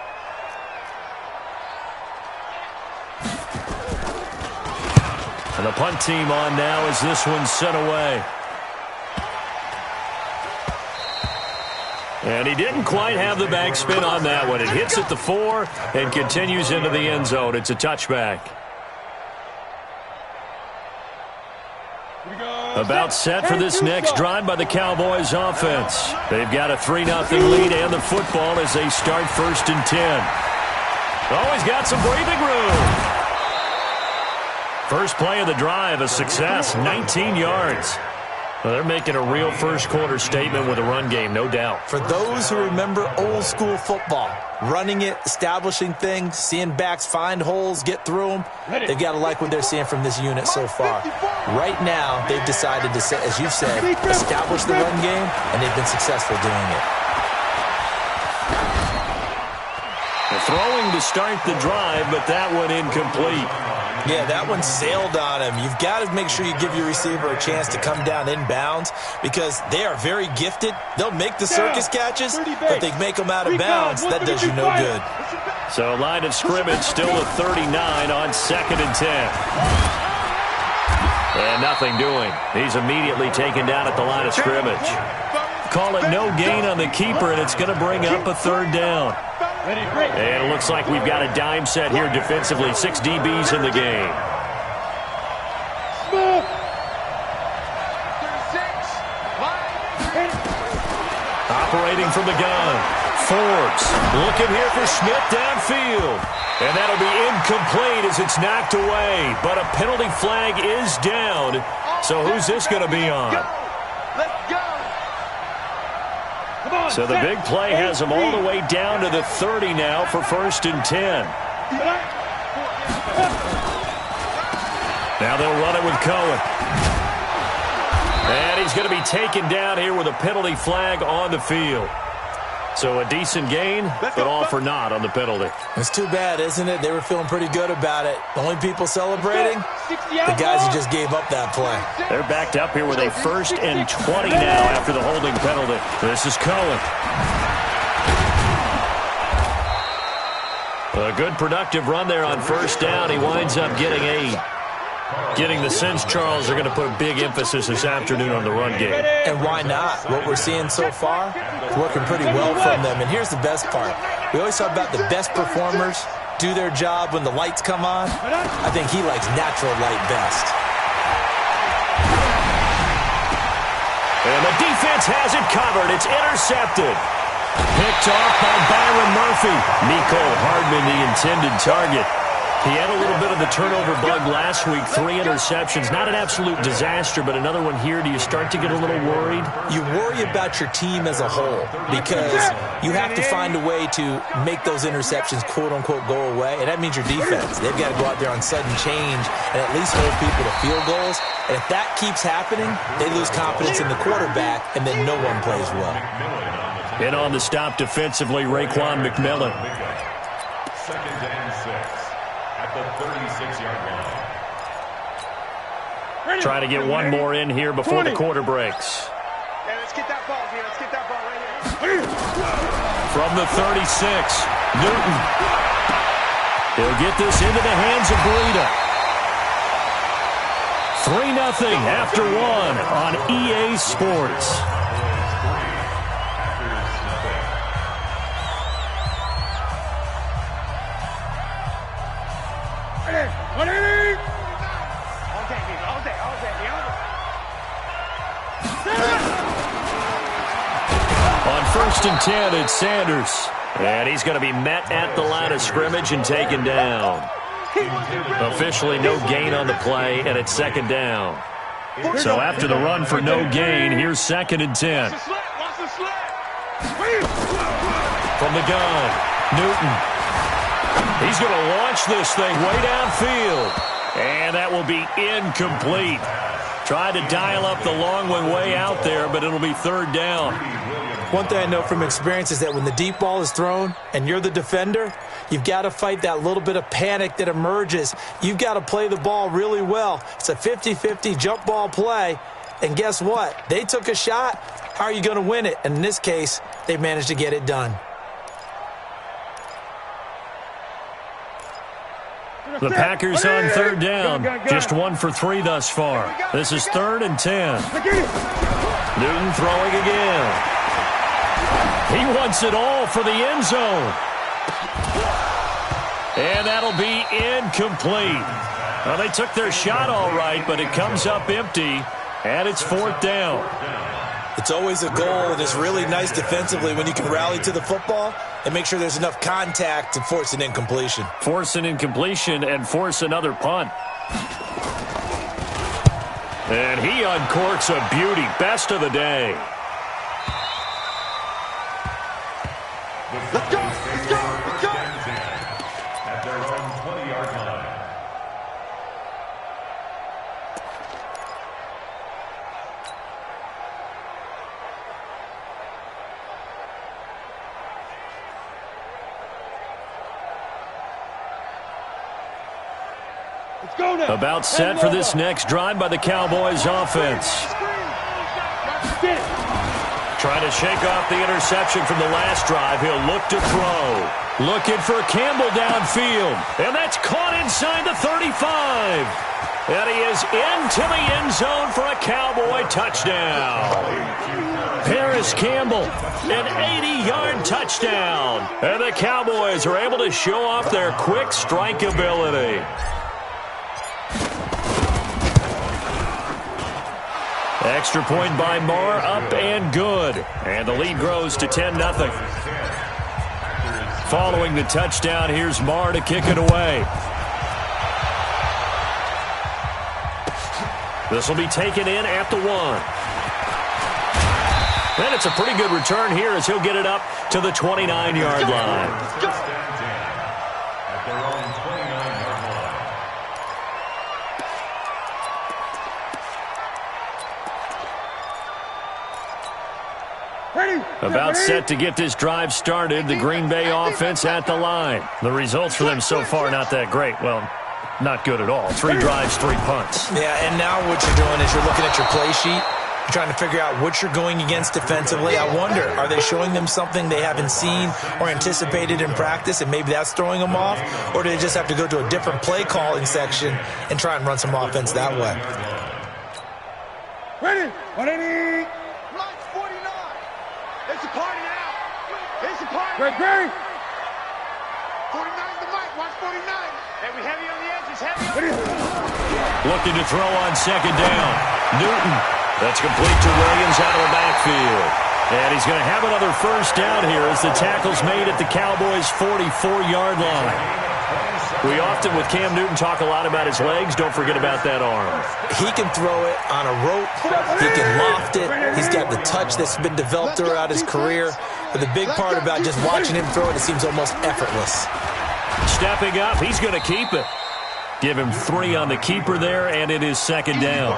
And the punt team on now as this one's sent away. And he didn't quite have the backspin on that one. It hits at the 4 and continues into the end zone. It's a touchback. About set for this next drive by the Cowboys offense. They've got a 3-0 lead and the football as they start 1st and 10. Always got some breathing room. First play of the drive, a success, 19 yards. Well, they're making a real first-quarter statement with a run game, no doubt. For those who remember old-school football, running it, establishing things, seeing backs find holes, get through them, they've got to like what they're seeing from this unit so far. Right now, they've decided to, as you've said, establish the run game, and they've been successful doing it. The throwing to start the drive, but that one incomplete. Yeah, that one sailed on him. You've got to make sure you give your receiver a chance to come down inbounds because they are very gifted. They'll make the circus catches, but they make them out of bounds. That does you no good. So line of scrimmage still at 39 on 2nd and 10. And nothing doing. He's immediately taken down at the line of scrimmage. Call it no gain on the keeper, and it's going to bring up a 3rd down. And it looks like we've got a dime set here defensively. 6 DBs in the game. Operating from the gun. Forbes looking here for Smith downfield. And that'll be incomplete as it's knocked away. But a penalty flag is down. So who's this going to be on? Let's go. So the big play has them all the way down to the 30 now for 1st and 10. Now they'll run it with Cohen. And he's going to be taken down here with a penalty flag on the field. So a decent gain, but all for naught on the penalty. It's too bad, isn't it? They were feeling pretty good about it. The only people celebrating, the guys who just gave up that play. They're backed up here with a 1st and 20 now after the holding penalty. This is Cohen. A good productive run there on 1st down. He winds up getting 8. Getting the sense, Charles, they're going to put a big emphasis this afternoon on the run game. And why not? What we're seeing so far is working pretty well from them. And here's the best part. We always talk about the best performers do their job when the lights come on. I think he likes natural light best. And the defense has it covered. It's intercepted. Picked off by Byron Murphy. Nico Hardman, the intended target. He had a little bit of the turnover bug last week, 3 interceptions. Not an absolute disaster, but another one here. Do you start to get a little worried? You worry about your team as a whole because you have to find a way to make those interceptions, quote-unquote, go away. And that means your defense. They've got to go out there on sudden change and at least hold people to field goals. And if that keeps happening, they lose confidence in the quarterback, and then no one plays well. In on the stop defensively, Raekwon McMillan. 2nd and 6 at the 36-yard line. Try to get one more in here before the quarter breaks. Hey, let's get that ball here. Let's get that ball right here. From the 36, Newton. He'll get this into the hands of Breida. 3-0 after 1 on EA Sports. On 1st and 10, it's Sanders. And he's going to be met at the line of scrimmage and taken down. Officially no gain on the play, and it's 2nd down. So after the run for no gain, here's 2nd and 10. From the gun, Newton. He's going to launch this thing way downfield. And that will be incomplete. Tried to dial up the long one way out there, but it'll be 3rd down. One thing I know from experience is that when the deep ball is thrown and you're the defender, you've got to fight that little bit of panic that emerges. You've got to play the ball really well. It's a 50-50 jump ball play. And guess what? They took a shot. How are you going to win it? And in this case, they managed to get it done. The Packers on 3rd down. Just 1 for 3 thus far. This is 3rd and 10. Newton throwing again. He wants it all for the end zone. And that'll be incomplete. Well, they took their shot all right, but it comes up empty, and it's 4th down. It's always a goal, and it's really nice defensively when you can rally to the football and make sure there's enough contact to force an incompletion. Force an incompletion and force another punt. And he uncorks a beauty. Best of the day. Let's go! Let's go! Let's go! At their own 20-yard line. Let's go now. About set for this next drive by the Cowboys offense. Trying to shake off the interception from the last drive. He'll look to throw. Looking for Campbell downfield. And that's caught inside the 35. And he is into the end zone for a Cowboy touchdown. Paris Campbell, an 80-yard touchdown. And the Cowboys are able to show off their quick strike ability. Extra point by Marr, up and good. And the lead grows to 10-0. Following the touchdown, here's Marr to kick it away. This will be taken in at the 1. And it's a pretty good return here as he'll get it up to the 29-yard line. About set to get this drive started. The Green Bay offense at the line. The results for them so far not that great. Well, not good at all. 3 drives, 3 punts. Yeah, and now what you're doing is you're looking at your play sheet. You're trying to figure out what you're going against defensively. I wonder, are they showing them something they haven't seen or anticipated in practice, and maybe that's throwing them off? Or do they just have to go to a different play calling section and try and run some offense that way? Ready? 180. Mike 49. It's a party now. It's a party. Great. 49's the mic. Watch 49. Heavy on the edges. Heavy on the edges. Looking to throw on second down. Newton. That's complete to Williams out of the backfield. And he's going to have another first down here as the tackle's made at the Cowboys' 44-yard line. We often, with Cam Newton, talk a lot about his legs. Don't forget about that arm. He can throw it on a rope. He can loft it. He's got the touch that's been developed throughout his career. But the big part about just watching him throw it seems almost effortless. Stepping up, he's going to keep it. Give him 3 on the keeper there, and it is second down.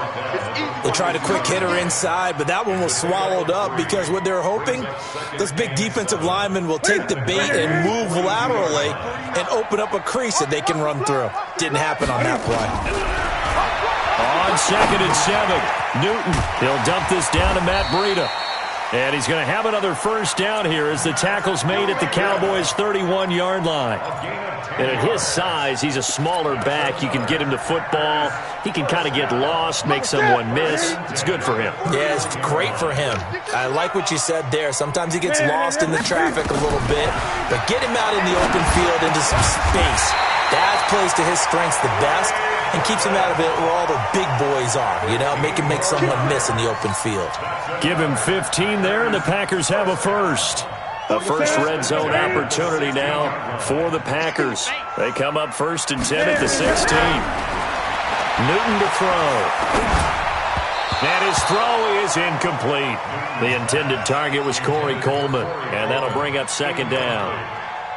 They tried a quick hitter inside, but that one was swallowed up because what they're hoping, those big defensive linemen will take the bait and move laterally and open up a crease that they can run through. Didn't happen on that play. On second and 7, Newton. He'll dump this down to Matt Breida. And he's going to have another first down here as the tackle's made at the Cowboys' 31-yard line. And at his size, he's a smaller back. You can get him to football. He can kind of get lost, make someone miss. It's good for him. Yeah, it's great for him. I like what you said there. Sometimes he gets lost in the traffic a little bit, but get him out in the open field into some space. That plays to his strengths the best and keeps him out of it where all the big boys are, you know, make someone miss in the open field. Give him 15 there, and the Packers have a first. A first red zone opportunity now for the Packers. They come up 1st and 10 at the 16. Newton to throw. And his throw is incomplete. The intended target was Corey Coleman, and that'll bring up second down.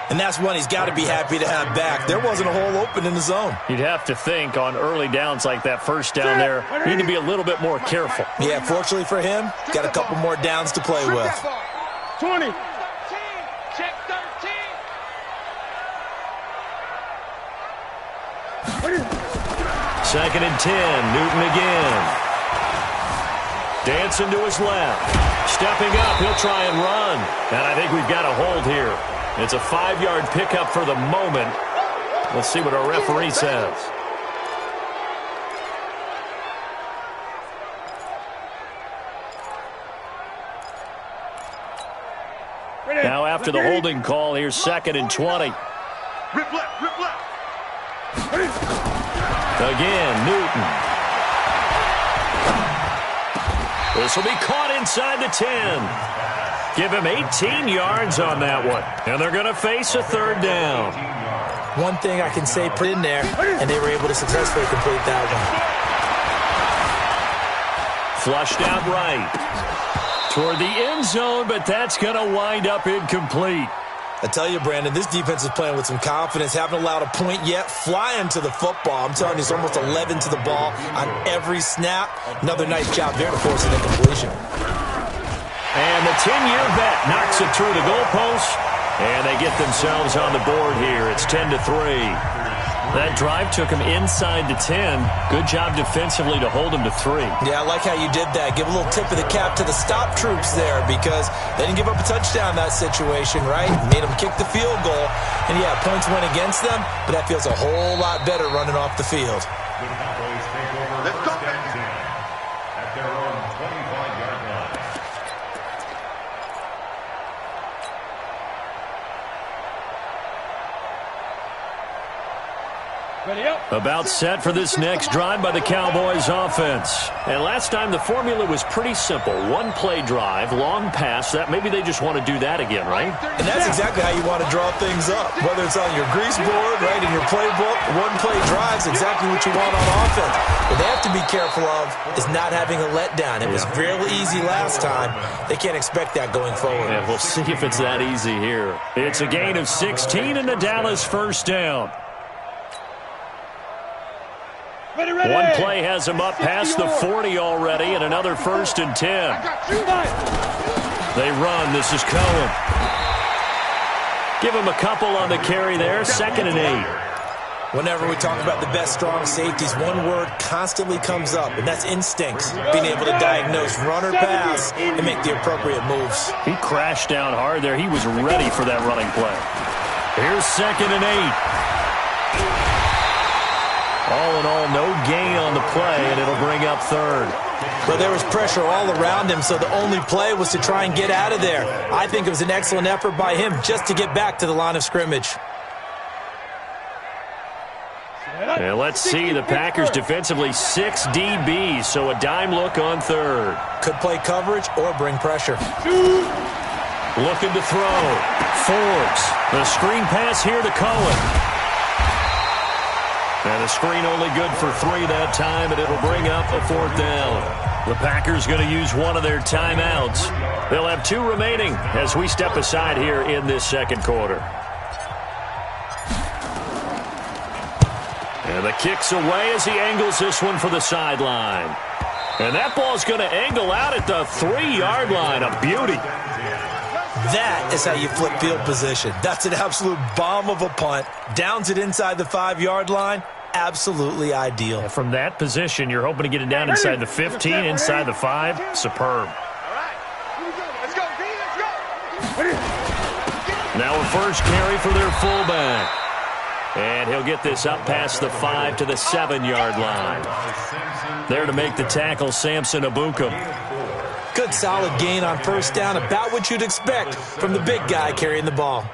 And that's one he's got to be happy to have back. There wasn't a hole open in the zone. You'd have to think on early downs like that first down there, you need to be a little bit more careful. Yeah, fortunately for him, got a couple more downs to play with. 20. Check 13. Second and 10, Newton again. Dancing to his left. Stepping up, he'll try and run. And I think we've got a hold here. It's a 5-yard pickup for the moment. Let's see what our referee says. Now after the holding call, here's 2nd and 20. Rip left. Again, Newton. This will be caught inside the 10. Give him 18 yards on that one. And they're going to face a third down. One thing I can say, put in there, and they were able to successfully complete that one. Flushed out right. Toward the end zone, but that's going to wind up incomplete. I tell you, Brandon, this defense is playing with some confidence. Haven't allowed a point yet. Flying to the football. I'm telling you, it's almost 11 to the ball on every snap. Another nice job there to force an incompletion. And the 10-year vet knocks it through the goalpost, and they get themselves on the board here. It's 10-3. That drive took him inside the 10. Good job defensively to hold him to 3. Yeah, I like how you did that. Give a little tip of the cap to the stop troops there because they didn't give up a touchdown in that situation, right? Made them kick the field goal. And, yeah, points went against them, but that feels a whole lot better running off the field. The Cowboys take over Let's go. 1st and 10 at their own 25-yard line. Ready up. About set for this next drive by the Cowboys offense. And last time the formula was pretty simple. One play drive, long pass. That maybe they just want to do that again, right? And that's exactly how you want to draw things up. Whether it's on your grease board, right, in your playbook, one play drive's exactly what you want on offense. What they have to be careful of is not having a letdown. It was real easy last time. They can't expect that going forward. Yeah, we'll see if it's that easy here. It's a gain of 16 and the Dallas first down. Ready. One play has him up past the 40 already, and another 1st and 10. They run. This is Cohen. Give him a couple on the carry there. 2nd and 8. Whenever we talk about the best strong safeties, one word constantly comes up, and that's instincts. Being able to diagnose run or pass and make the appropriate moves. He crashed down hard there. He was ready for that running play. Here's 2nd and 8. All in all, no gain on the play, and it'll bring up 3rd. But there was pressure all around him, so the only play was to try and get out of there. I think it was an excellent effort by him just to get back to the line of scrimmage. And let's see, the Packers defensively 6 DBs, so a dime look on 3rd. Could play coverage or bring pressure. Looking to throw. Forbes. The screen pass here to Cohen. And the screen only good for 3 that time, and it'll bring up a 4th down. The Packers going to use one of their timeouts. They'll have 2 remaining as we step aside here in this 2nd quarter. And the kick's away as he angles this one for the sideline. And that ball's going to angle out at the 3-yard line. A beauty. That is how you flip field position. That's an absolute bomb of a punt. Downs it inside the 5-yard line. Absolutely ideal. And from that position, you're hoping to get it down inside the 15, inside the 5. Superb. Let's go, D, let's go. Now a first carry for their fullback. And he'll get this up past the 5 to the 7-yard line. There to make the tackle, Samson Abukum. Good solid gain on 1st down, about what you'd expect from the big guy carrying the ball.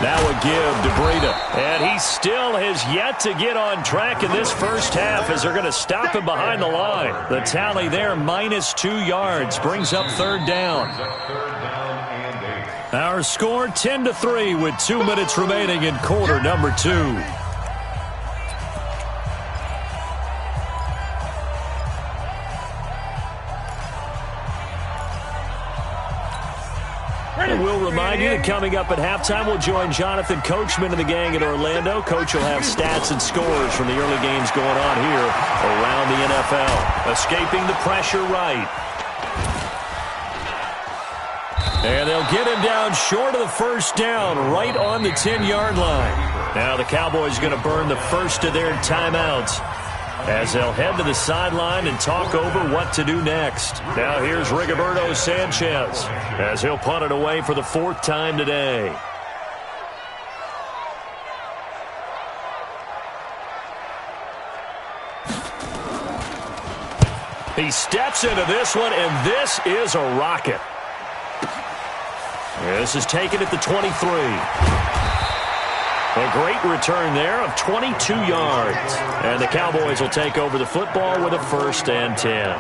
Now a give to Breida. And he still has yet to get on track in this first half as they're going to stop him behind the line. The tally there, -2 yards, brings up 3rd down. Our score 10-3 with 2 minutes remaining in quarter number 2. And we'll remind you that coming up at halftime, we'll join Jonathan Coachman and the gang in Orlando. Coach will have stats and scores from the early games going on here around the NFL. Escaping the pressure right. And they'll get him down short of the 1st down, right on the 10-yard line. Now the Cowboys going to burn the first of their timeouts as they'll head to the sideline and talk over what to do next. Now here's Rigoberto Sanchez as he'll punt it away for the 4th time today. He steps into this one, and this is a rocket. This is taken at the 23. A great return there of 22 yards. And the Cowboys will take over the football with a 1st and 10.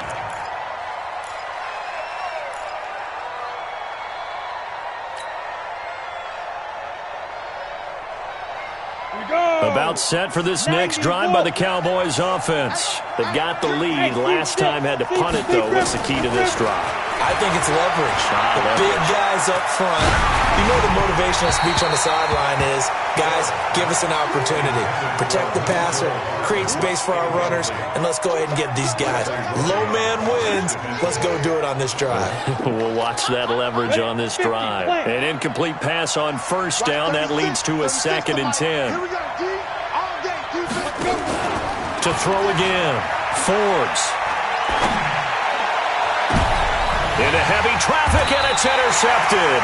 About set for this next drive by the Cowboys offense. They've got the lead. Last time had to punt it, though. What's the key to this drive? I think it's leverage. The big guys up front. You know the motivational speech on the sideline is, guys, give us an opportunity. Protect the passer, create space for our runners, and let's go ahead and get these guys. Low man wins. Let's go do it on this drive. We'll watch that leverage on this drive. An incomplete pass on 1st down. That leads to a 2nd and 10. To throw again. Forbes. Into heavy traffic, and it's intercepted.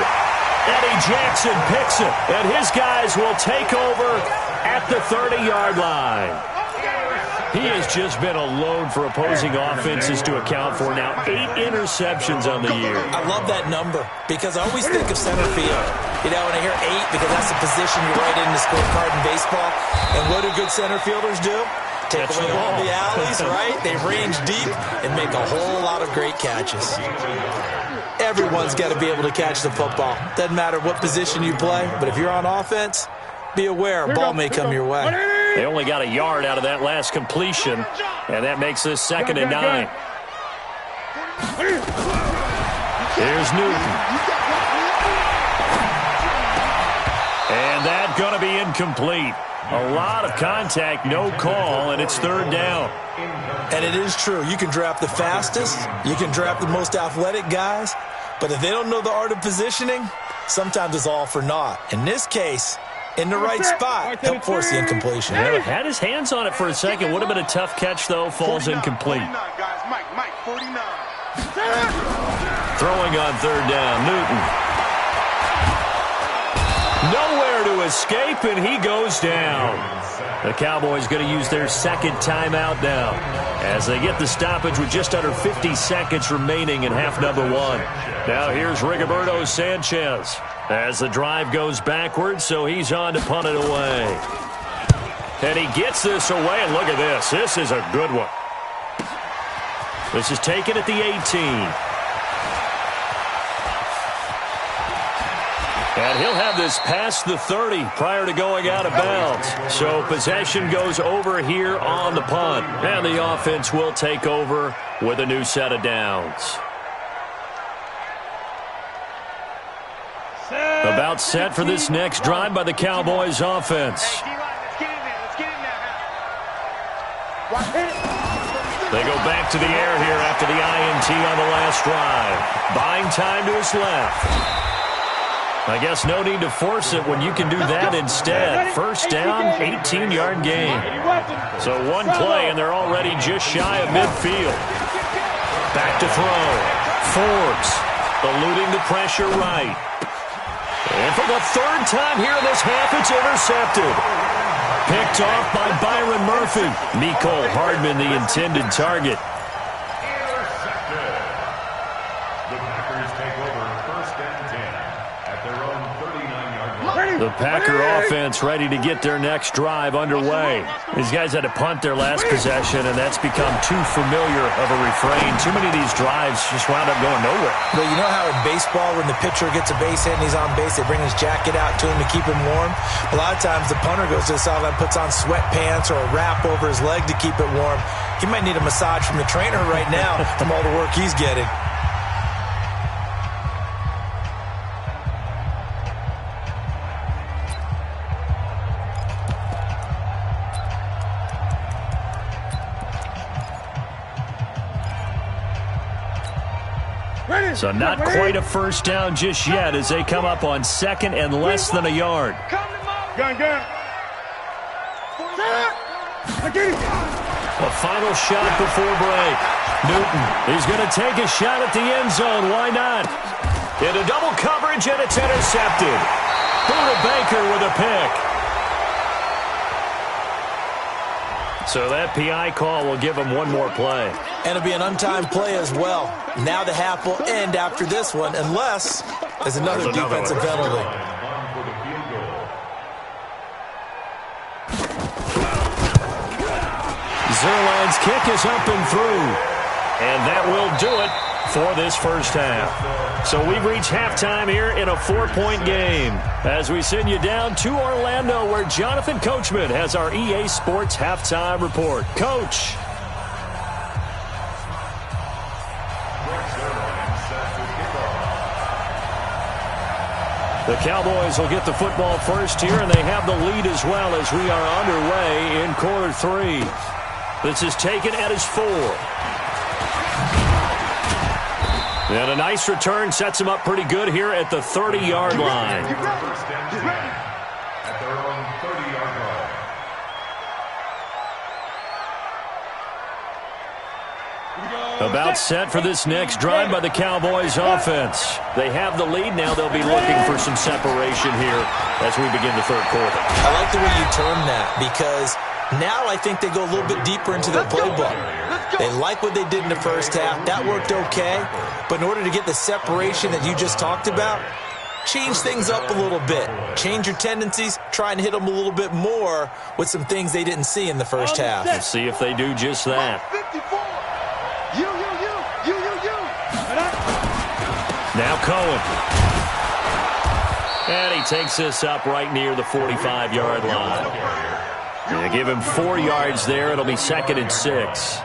Eddie Jackson picks it, and his guys will take over at the 30-yard line. He has just been a load for opposing offenses to account for. Now 8 interceptions on the year. I love that number because I always think of center field. You know, when I hear 8, because that's the position you write in the scorecard in baseball. And what do good center fielders do? Take away all the alleys, right? They range deep and make a whole lot of great catches. Everyone's got to be able to catch the football. Doesn't matter what position you play, but if you're on offense, be aware a ball may come your way. They only got a yard out of that last completion, and that makes this 2nd and 9. Here's Newton. And that's going to be incomplete. A lot of contact, no call, and it's third down. And it is true. You can draft the fastest. You can draft the most athletic guys. But if they don't know the art of positioning, sometimes it's all for naught. In this case, in the right spot, help force the incompletion. Had his hands on it for a second. Would have been a tough catch, though. Falls incomplete. 49, guys. Mike, 49. Throwing on third down, Newton. Nowhere to escape, and he goes down. The Cowboys going to use their second timeout now as they get the stoppage with just under 50 seconds remaining in half number one. Now here's Rigoberto Sanchez as the drive goes backwards, so he's on to punt it away. And he gets this away, and look at this. This is a good one. This is taken at the 18. And he'll have this past the 30 prior to going out of bounds. So possession goes over here on the punt. And the offense will take over with a new set of downs. About set for this next drive by the Cowboys offense. They go back to the air here after the INT on the last drive. Buying time to his left. I guess no need to force it when you can do that instead. First down, 18-yard gain. So one play, and they're already just shy of midfield. Back to throw. Forbes eluding the pressure right. And for the third time here in this half, it's intercepted. Picked off by Byron Murphy. Mecole Hardman, the intended target. The Packer offense ready to get their next drive underway. These guys had to punt their last possession, and that's become too familiar of a refrain. Too many of these drives just wound up going nowhere. Well, you know how in baseball, when the pitcher gets a base hit and he's on base, they bring his jacket out to him to keep him warm? A lot of times the punter goes to the sideline, puts on sweatpants or a wrap over his leg to keep it warm. He might need a massage from the trainer right now from all the work he's getting. So not quite a first down just yet as they come up on second and less than a yard. Gun. A final shot before break. Newton, he's going to take a shot at the end zone. Why not? Into double coverage, and it's intercepted. Buda Baker with a pick. So that PI call will give him one more play. And it'll be an untimed play as well. Now the half will end after this one, unless there's another defensive penalty. Zerline's kick is up and through. And that will do it for this first half. So we've reached halftime here in a 4-point game as we send you down to Orlando, where Jonathan Coachman has our EA Sports halftime report. Coach. The Cowboys will get the football first here, and they have the lead as well as we are underway in quarter three. This is taken at his 4. And a nice return sets him up pretty good here at the 30-yard line. At their own 30-yard line. About set for this next drive by the Cowboys offense. They have the lead. Now they'll be looking for some separation here as we begin the third quarter. I like the way you term that, because now I think they go a little bit deeper into their playbook. They like what they did in the first half. That worked okay. But in order to get the separation that you just talked about, change things up a little bit. Change your tendencies. Try and hit them a little bit more with some things they didn't see in the first half. Let's see if they do just that. Now Cohen. And he takes this up right near the 45-yard line. They give him 4 yards there. It'll be 2nd and 6.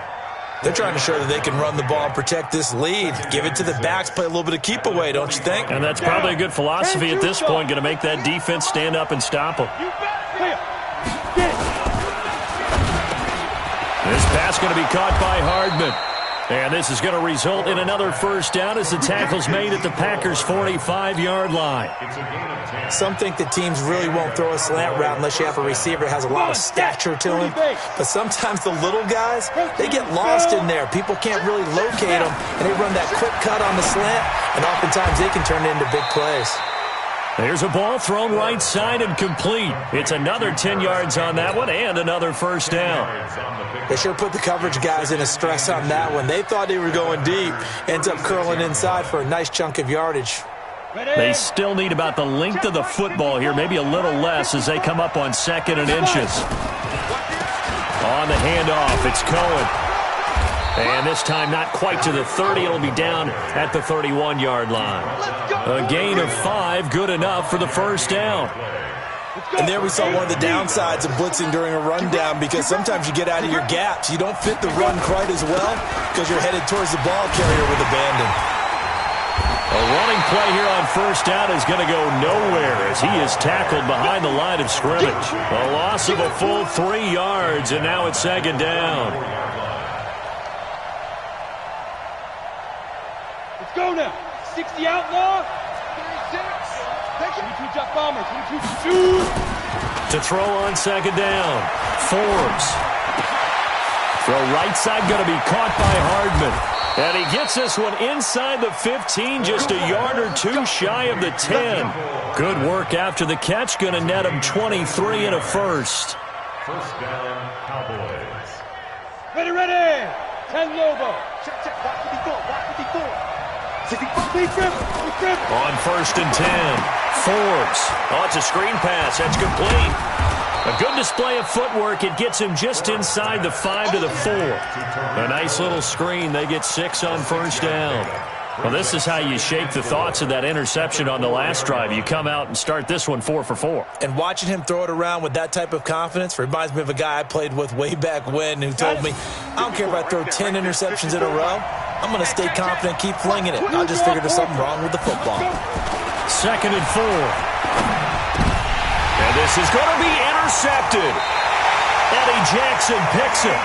They're trying to show that they can run the ball and protect this lead. Give it to the backs, play a little bit of keep away, don't you think? And that's probably a good philosophy at this point, going to make that defense stand up and stop them. This pass going to be caught by Hardman. And this is going to result in another first down as the tackle's made at the Packers' 45-yard line. Some think the teams really won't throw a slant route unless you have a receiver that has a lot of stature to him. But sometimes the little guys, they get lost in there. People can't really locate them, and they run that quick cut on the slant, and oftentimes they can turn it into big plays. There's a ball thrown right side and complete. It's another 10 yards on that one and another first down. They sure put the coverage guys in a stress on that one. They thought they were going deep. Ends up curling inside for a nice chunk of yardage. They still need about the length of the football here, maybe a little less as they come up on 2nd and inches. On the handoff, it's Cohen. And this time not quite to the 30. It'll be down at the 31-yard line. A gain of 5, good enough for the first down. And there we saw one of the downsides of blitzing during a rundown, because sometimes you get out of your gaps. You don't fit the run quite as well because you're headed towards the ball carrier with abandon. A running play here on first down is going to go nowhere as he is tackled behind the line of scrimmage. A loss of a full 3 yards, and now it's 2nd down. Let's go now. 60 outlaw. 22 jump bombers. 22. To throw on 2nd down. Forbes. Throw right side going to be caught by Hardman. And he gets this one inside the 15, just a yard or 2 shy of the 10. Good work after the catch, going to net him 23 and a first. First down, Cowboys. Ready. 10 Lobo. Check. Watch 54. On 1st and 10, Forbes. Oh, it's a screen pass. That's complete. A good display of footwork. It gets him just inside the 5 to the 4. A nice little screen. They get 6 on first down. Well, this is how you shake the thoughts of that interception on the last drive. You come out and start this one 4 for 4. And watching him throw it around with that type of confidence reminds me of a guy I played with way back when who told me, I don't care if I throw 10 interceptions in a row. I'm going to stay confident, keep flinging it. I just figured there's something wrong with the football. 2nd and 4. And this is going to be intercepted. Eddie Jackson picks it.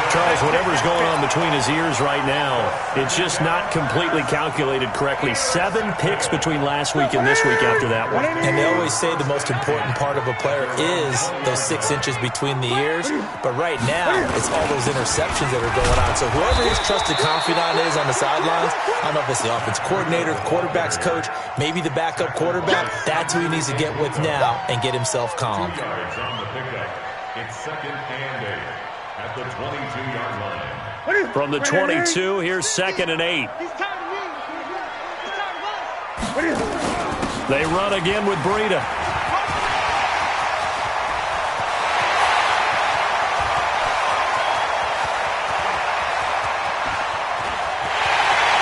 Charles, whatever's going on between his ears right now, it's just not completely calculated correctly. 7 picks between last week and this week after that one. And they always say the most important part of a player is those 6 inches between the ears. But right now, it's all those interceptions that are going on. So whoever his trusted confidant is on the sidelines, I don't know if it's the offense coordinator, the quarterback's coach, maybe the backup quarterback, that's who he needs to get with now and get himself calm. 2 yards on the pickup. It's 2nd and 8 at the 22-yard line. From the 22, here's 2nd and 8. They run again with Breida.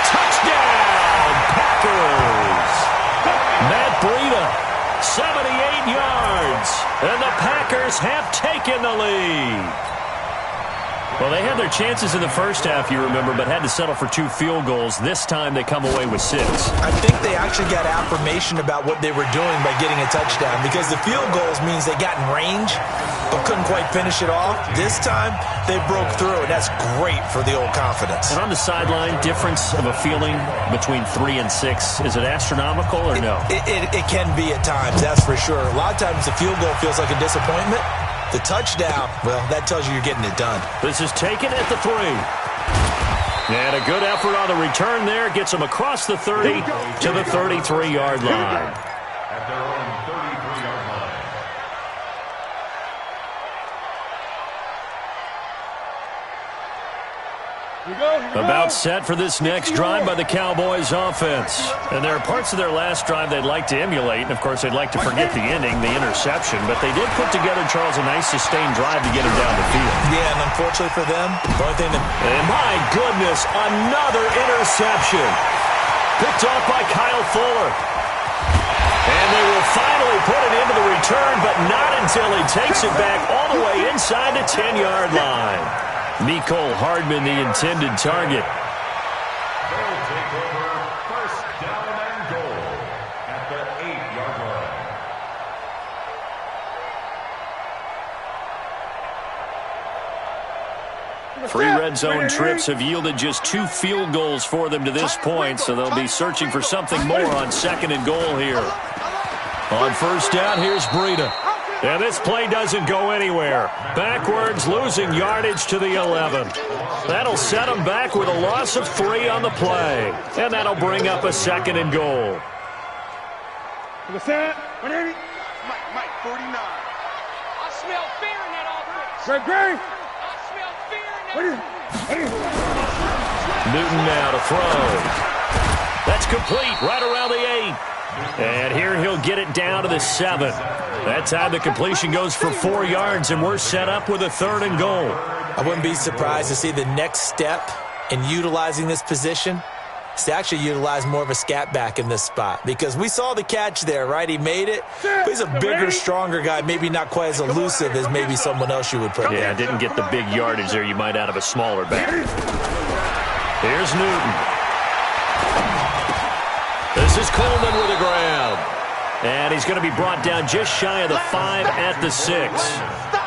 Touchdown, Packers! Matt Breida, 78 yards, and the Packers have taken the lead. Well, they had their chances in the first half, you remember, but had to settle for 2 field goals. This time they come away with 6. I think they actually got affirmation about what they were doing by getting a touchdown, because the field goals means they got in range but couldn't quite finish it off. This time they broke through, and that's great for the old confidence. And on the sideline, difference of a feeling between 3 and 6, is it astronomical or no? It can be at times, that's for sure. A lot of times the field goal feels like a disappointment. The touchdown, well, that tells you you're getting it done. This is taken at the 3. And a good effort on the return there. Gets them across the 30 to the 33-yard line. At their own 33-yard line. About set for this next drive by the Cowboys offense. And there are parts of their last drive they'd like to emulate. And, of course, they'd like to forget the ending, the interception. But they did put together, Charles, a nice sustained drive to get him down the field. Yeah, and unfortunately for them, the only thing that... And, my goodness, another interception. Picked off by Kyle Fuller. And they will finally put it into the return, but not until he takes it back all the way inside the 10-yard line. Mecole Hardman, the intended target. They'll take over first down and goal at the 8-yard line. 3 red zone trips have yielded just 2 field goals for them to this point, so they'll be searching for something more on 2nd and goal here. On 1st down, here's Breida. And this play doesn't go anywhere. Backwards, losing yardage to the 11. That'll set them back with a loss of 3 on the play. And that'll bring up a 2nd and goal. Mike, 49. I smell fear in that offense. Gray. I smell fear in that Newton now to throw. That's complete right around the 8. And here he'll get it down to the 7. That time the completion goes for 4 yards, and we're set up with a 3rd and goal. I wouldn't be surprised to see the next step in utilizing this position is to actually utilize more of a scat back in this spot, because we saw the catch there, right? He made it, but he's a bigger, stronger guy, maybe not quite as elusive as maybe someone else you would put in. Yeah, didn't get the big yardage there you might out of a smaller back. Here's Newton. This is Coleman with a grab. And he's going to be brought down just shy of the 5 at the 6.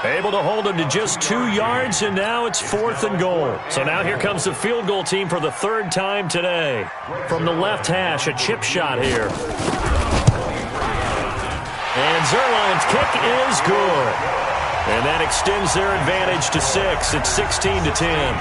Able to hold him to just 2 yards, and now it's 4th and goal. So now here comes the field goal team for the 3rd time today. From the left hash, a chip shot here. And Zerline's kick is good. And that extends their advantage to 6. It's 16-10.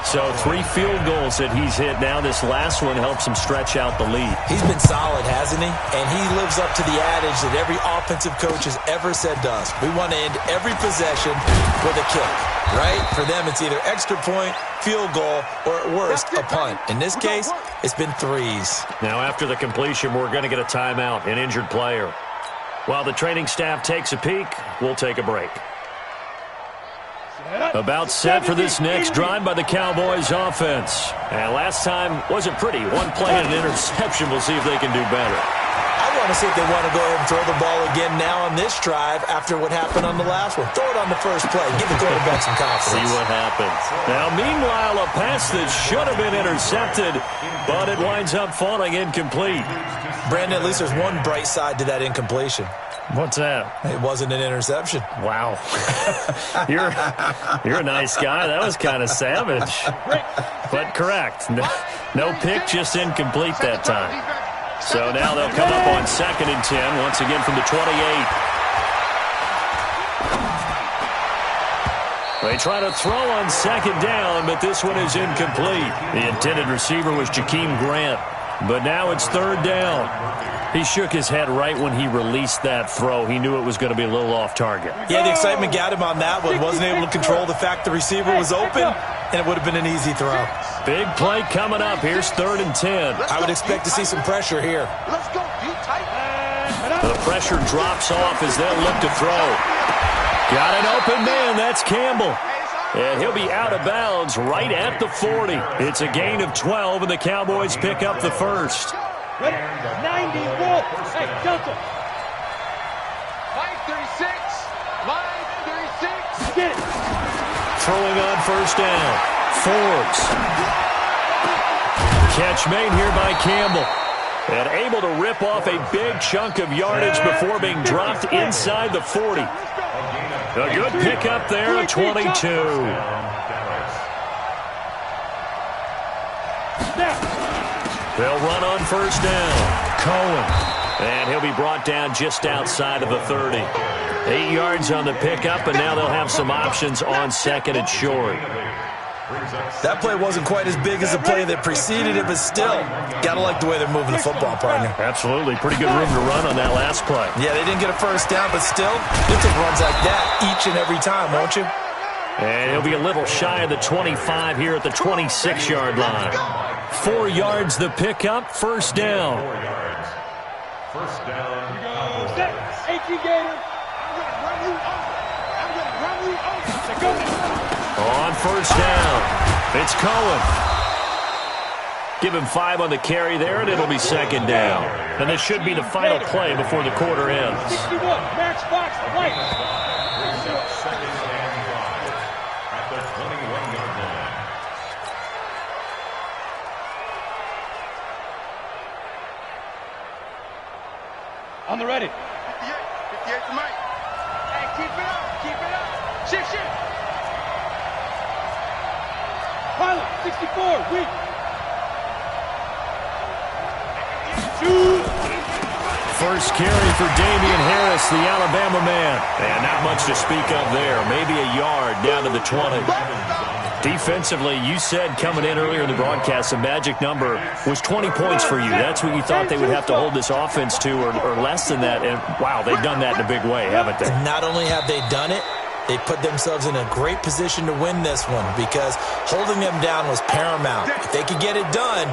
So 3 field goals that he's hit now. This last one helps him stretch out the lead. He's been solid, hasn't he? And he lives up to the adage that every offensive coach has ever said to us. We want to end every possession with a kick, right? For them, it's either extra point, field goal, or at worst, a punt. In this case, it's been 3s. Now after the completion, we're going to get a timeout, an injured player. While the training staff takes a peek, we'll take a break. About set for this next drive by the Cowboys offense. And last time wasn't pretty. 1 play and an interception. We'll see if they can do better. I want to see if they want to go ahead and throw the ball again now on this drive after what happened on the last one. Throw it on the first play. Give the quarterback some confidence. See what happens. Now, meanwhile, a pass that should have been intercepted, but it winds up falling incomplete. Brandon, at least there's one bright side to that incompletion. What's that? It wasn't an interception. Wow. You're a nice guy. That was kind of savage. But correct. No pick, just incomplete that time. So now they'll come up on 2nd and 10, once again from the 28. They try to throw on 2nd down, but this one is incomplete. The intended receiver was Jakeem Grant. But now it's 3rd down. He shook his head right when he released that throw. He knew it was going to be a little off target. Yeah, the excitement got him on that one. Wasn't able to control the fact the receiver was open, and it would have been an easy throw. Big play coming up. Here's 3rd and 10. I would expect to see some pressure here. Let's go, deep tight. The pressure drops off as they'll look to throw. Got an open man. That's Campbell. And he'll be out of bounds right at the 40. It's a gain of 12, and the Cowboys pick up the 1st. Ready? 90 Wolf. Hey, Delta. Line 36. Line 36. Get it. Throwing on 1st down. Forbes. Catch made here by Campbell. And able to rip off a big chunk of yardage before being dropped inside the 40. A good pickup there at 22. They'll run on 1st down. Cohen. And he'll be brought down just outside of the 30. 8 yards on the pickup, and now they'll have some options on 2nd and short. That play wasn't quite as big as the play that preceded it, but still, gotta like the way they're moving the football, partner. Absolutely. Pretty good room to run on that last play. Yeah, they didn't get a 1st down, but still, you'll take runs like that each and every time, won't you? And he'll be a little shy of the 25 here at the 26-yard line. 4 yards the pickup, 1st down. 4 yards. 1st down. Set. AQ Gator. On 1st down, it's Cohen. Give him 5 on the carry there, and it'll be 2nd down. And this should be the final play before the quarter ends. 61. Matchbox light. 2nd and 5 at the 21-yard line. On the ready. 58 to Mike. Hey, keep it up. Keep it up. Shift. Pilot, 64, weak. Shoot. First carry for Damian Harris, the Alabama man. And not much to speak of there. Maybe a yard down to the 20. Defensively, you said coming in earlier in the broadcast, the magic number was 20 points for you. That's what you thought they would have to hold this offense to, or less than that. And, wow, they've done that in a big way, haven't they? And not only have they done it, they put themselves in a great position to win this one because holding them down was paramount. If they could get it done,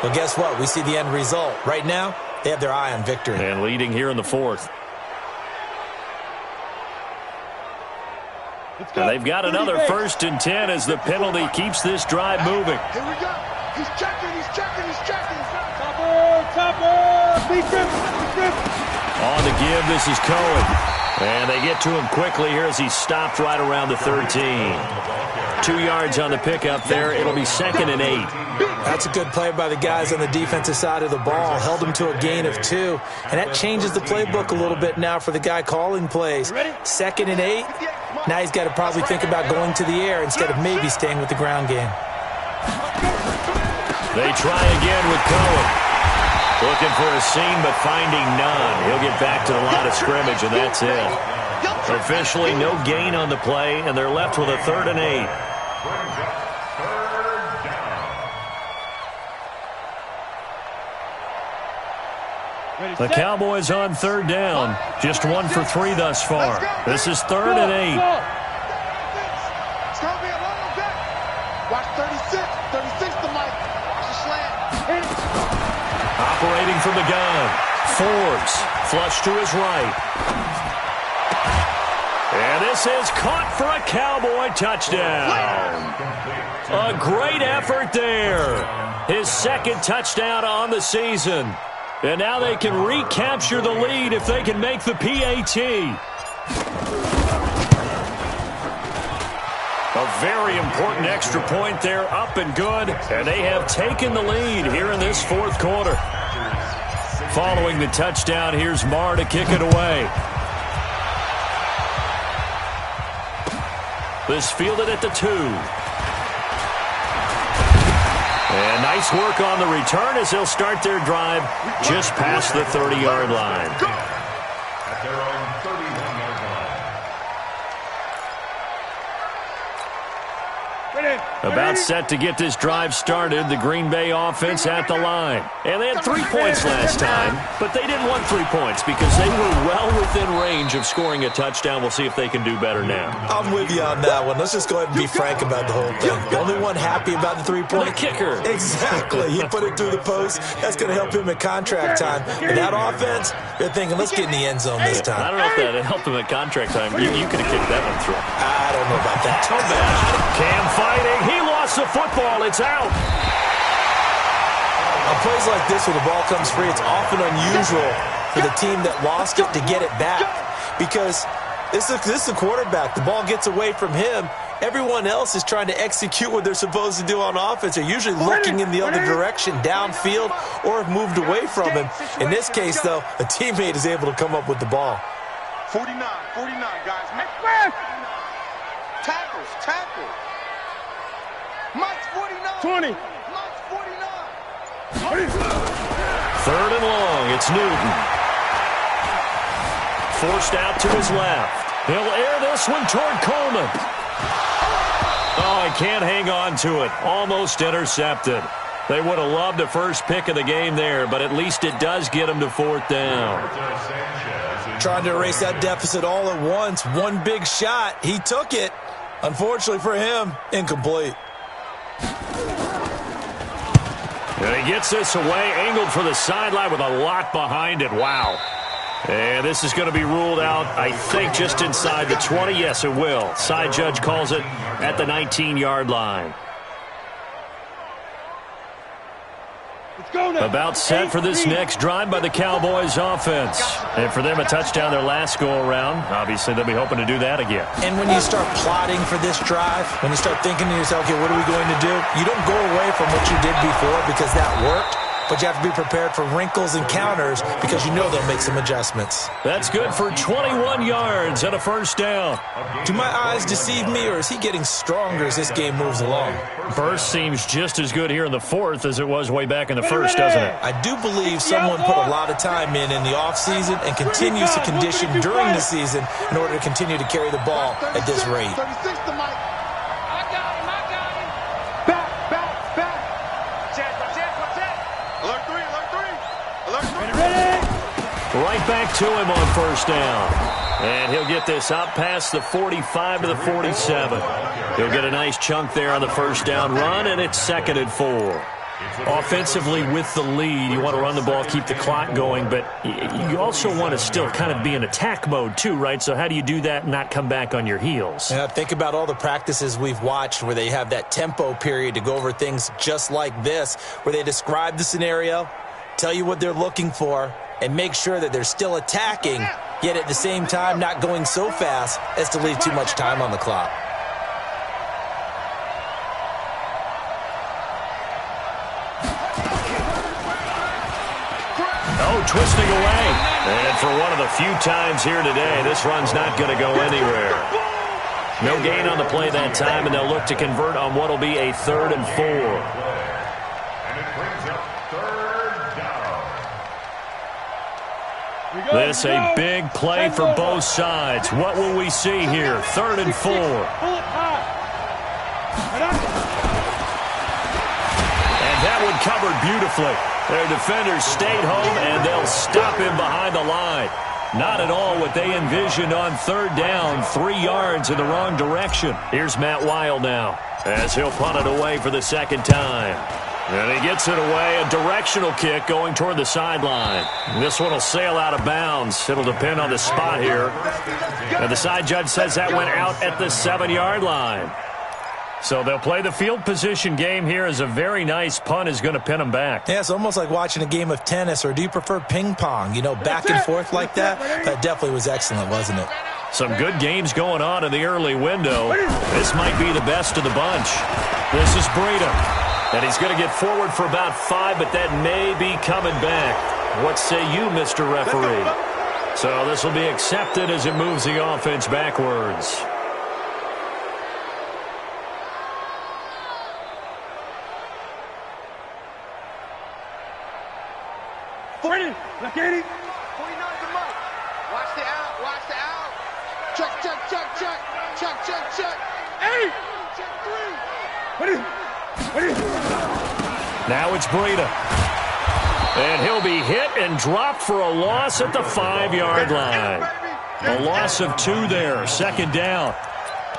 well, guess what? We see the end result. Right now, they have their eye on victory. And leading here in the fourth. And they've got another 1st and 10 as the penalty keeps this drive moving. Here we go. He's checking. Topper. Big grip. On the give, this is Cohen. And they get to him quickly here as he's stopped right around the 13. 2 yards on the pickup there. It'll be 2nd and 8. That's a good play by the guys on the defensive side of the ball. Held him to a gain of 2. And that changes the playbook a little bit now for the guy calling plays. 2nd and 8. Now he's got to probably think about going to the air instead of maybe staying with the ground game. They try again with Cohen. Looking for a seam, but finding none. He'll get back to the line of scrimmage, and that's it. Officially, no gain on the play, and they're left with a 3rd and 8. The Cowboys on 3rd down. Just 1 for 3 thus far. This is 3rd and 8. It's going to be a long day. Watch 36. 36 to Mike. Watch the slant. Operating from the gun. Forbes. Flush to his right. And this is caught for a Cowboy touchdown. A great effort there. His 2nd touchdown on the season. And now they can recapture the lead if they can make the PAT. A very important extra point there, up and good. And they have taken the lead here in this 4th quarter. Following the touchdown, here's Marr to kick it away. This fielded at the 2. And nice work on the return as they'll start their drive just past the 30-yard line. At their own 31-yard line. About set to get this drive started, the Green Bay offense at the line. And they had 3 points last time, but they didn't want 3 points because they were well within range of scoring a touchdown. We'll see if they can do better now. I'm with you on that one. Let's just go ahead and be frank about the whole thing. The only one happy about the 3-point. The kicker. Exactly. He put it through the post. That's going to help him at contract time. And that offense, they're thinking, let's get in the end zone this time. I don't know if that helped him at contract time. You could have kicked that one through. I don't know about that. Too bad. Cam fighting. He lost the football. It's out. On plays like this where the ball comes free, it's often unusual for the team that lost it to get it back because this is a quarterback. The ball gets away from him. Everyone else is trying to execute what they're supposed to do on offense. They're usually looking in the other direction, downfield, or have moved away from him. In this case, though, a teammate is able to come up with the ball. 49, guys. Tackle. Mike's 49. 20. Mike's 49. 3rd and long. It's Newton. Forced out to his left. He'll air this one toward Coleman. Oh, he can't hang on to it. Almost intercepted. They would have loved the first pick of the game there, but at least it does get them to 4th down. Trying to erase that deficit all at once. One big shot. He took it. Unfortunately for him, incomplete. And he gets this away, angled for the sideline with a lot behind it. Wow. And this is going to be ruled out, I think, just inside the 20. Yes, it will. Side judge calls it at the 19-yard line. About set for this next drive by the Cowboys offense. And for them, a touchdown their last go-around. Obviously, they'll be hoping to do that again. And when you start plotting for this drive, when you start thinking to yourself, okay, what are we going to do? You don't go away from what you did before because that worked. but you have to be prepared for wrinkles and counters because you know they'll make some adjustments. That's good for 21 yards and a first down. Do my eyes deceive me, or is he getting stronger as this game moves along? Burst seems just as good here in the fourth as it was way back in the first, doesn't it? I do believe someone put a lot of time in the offseason and continues to condition during the season in order to continue to carry the ball at this rate. 36 to Mike. I got him. Back. Check. Alert three. Right back to him on first down. And he'll get this up past the 45 to the 47. He'll get a nice chunk there on the first down run, and it's 2nd and 4. Offensively with the lead, you want to run the ball, keep the clock going, but you also want to still kind of be in attack mode too, right? So how do you do that and not come back on your heels? Yeah, think about all the practices we've watched where they have that tempo period to go over things just like this, where they describe the scenario, tell you what they're looking for, and make sure that they're still attacking, yet at the same time not going so fast as to leave too much time on the clock. Oh, twisting away. And for one of the few times here today, this run's not going to go anywhere. No gain on the play that time, and they'll look to convert on what will be a 3rd and 4. And it brings up 3rd down. This a big play for both sides. What will we see here? 3rd and 4. And that one covered beautifully. Their defenders stayed home, and they'll stop him behind the line. Not at all what they envisioned on 3rd down. 3 yards in the wrong direction. Here's Matt Weil now as he'll punt it away for the 2nd time. And he gets it away, a directional kick going toward the sideline. This one will sail out of bounds. It'll depend on the spot here. And the side judge says that went out at the 7-yard line. So they'll play the field position game here as a very nice punt is going to pin them back. Yeah, it's almost like watching a game of tennis, or do you prefer ping pong? You know, back and forth like that? That definitely was excellent, wasn't it? Some good games going on in the early window. This might be the best of the bunch. This is Breida. And he's going to get forward for about 5, but that may be coming back. What say you, Mr. Referee? So this will be accepted as it moves the offense backwards. Look at it. 49 to Mike. Watch the out. Check. Hey! Check 3. What is? Now it's Breida. And he'll be hit and dropped for a loss at the 5-yard line. A loss of 2 there, 2nd down.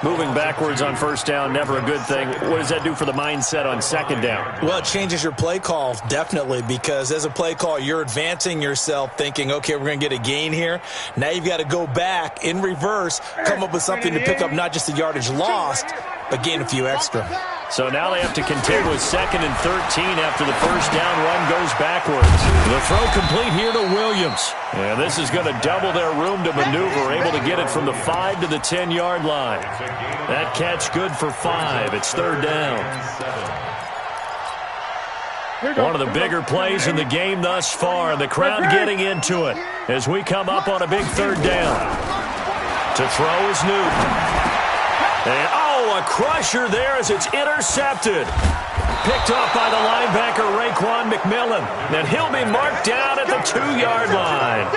Moving backwards on 1st down, never a good thing. What does that do for the mindset on 2nd down? Well, it changes your play call, definitely, because as a play call, you're advancing yourself thinking, okay, we're going to get a gain here. Now you've got to go back in reverse, come up with something to pick up not just the yardage lost, but gain a few extra. So now they have to contend with 2nd and 13 after the 1st down run goes backwards. The throw complete here to Williams. And this is going to double their room to maneuver, able to get it from the 5 to the 10-yard line. That catch good for 5. It's 3rd down. One of the bigger plays in the game thus far. The crowd getting into it as we come up on a big 3rd down. To throw is Newton. And, a crusher there as it's intercepted. Picked off by the linebacker, Raekwon McMillan. And he'll be marked down at the 2-yard line.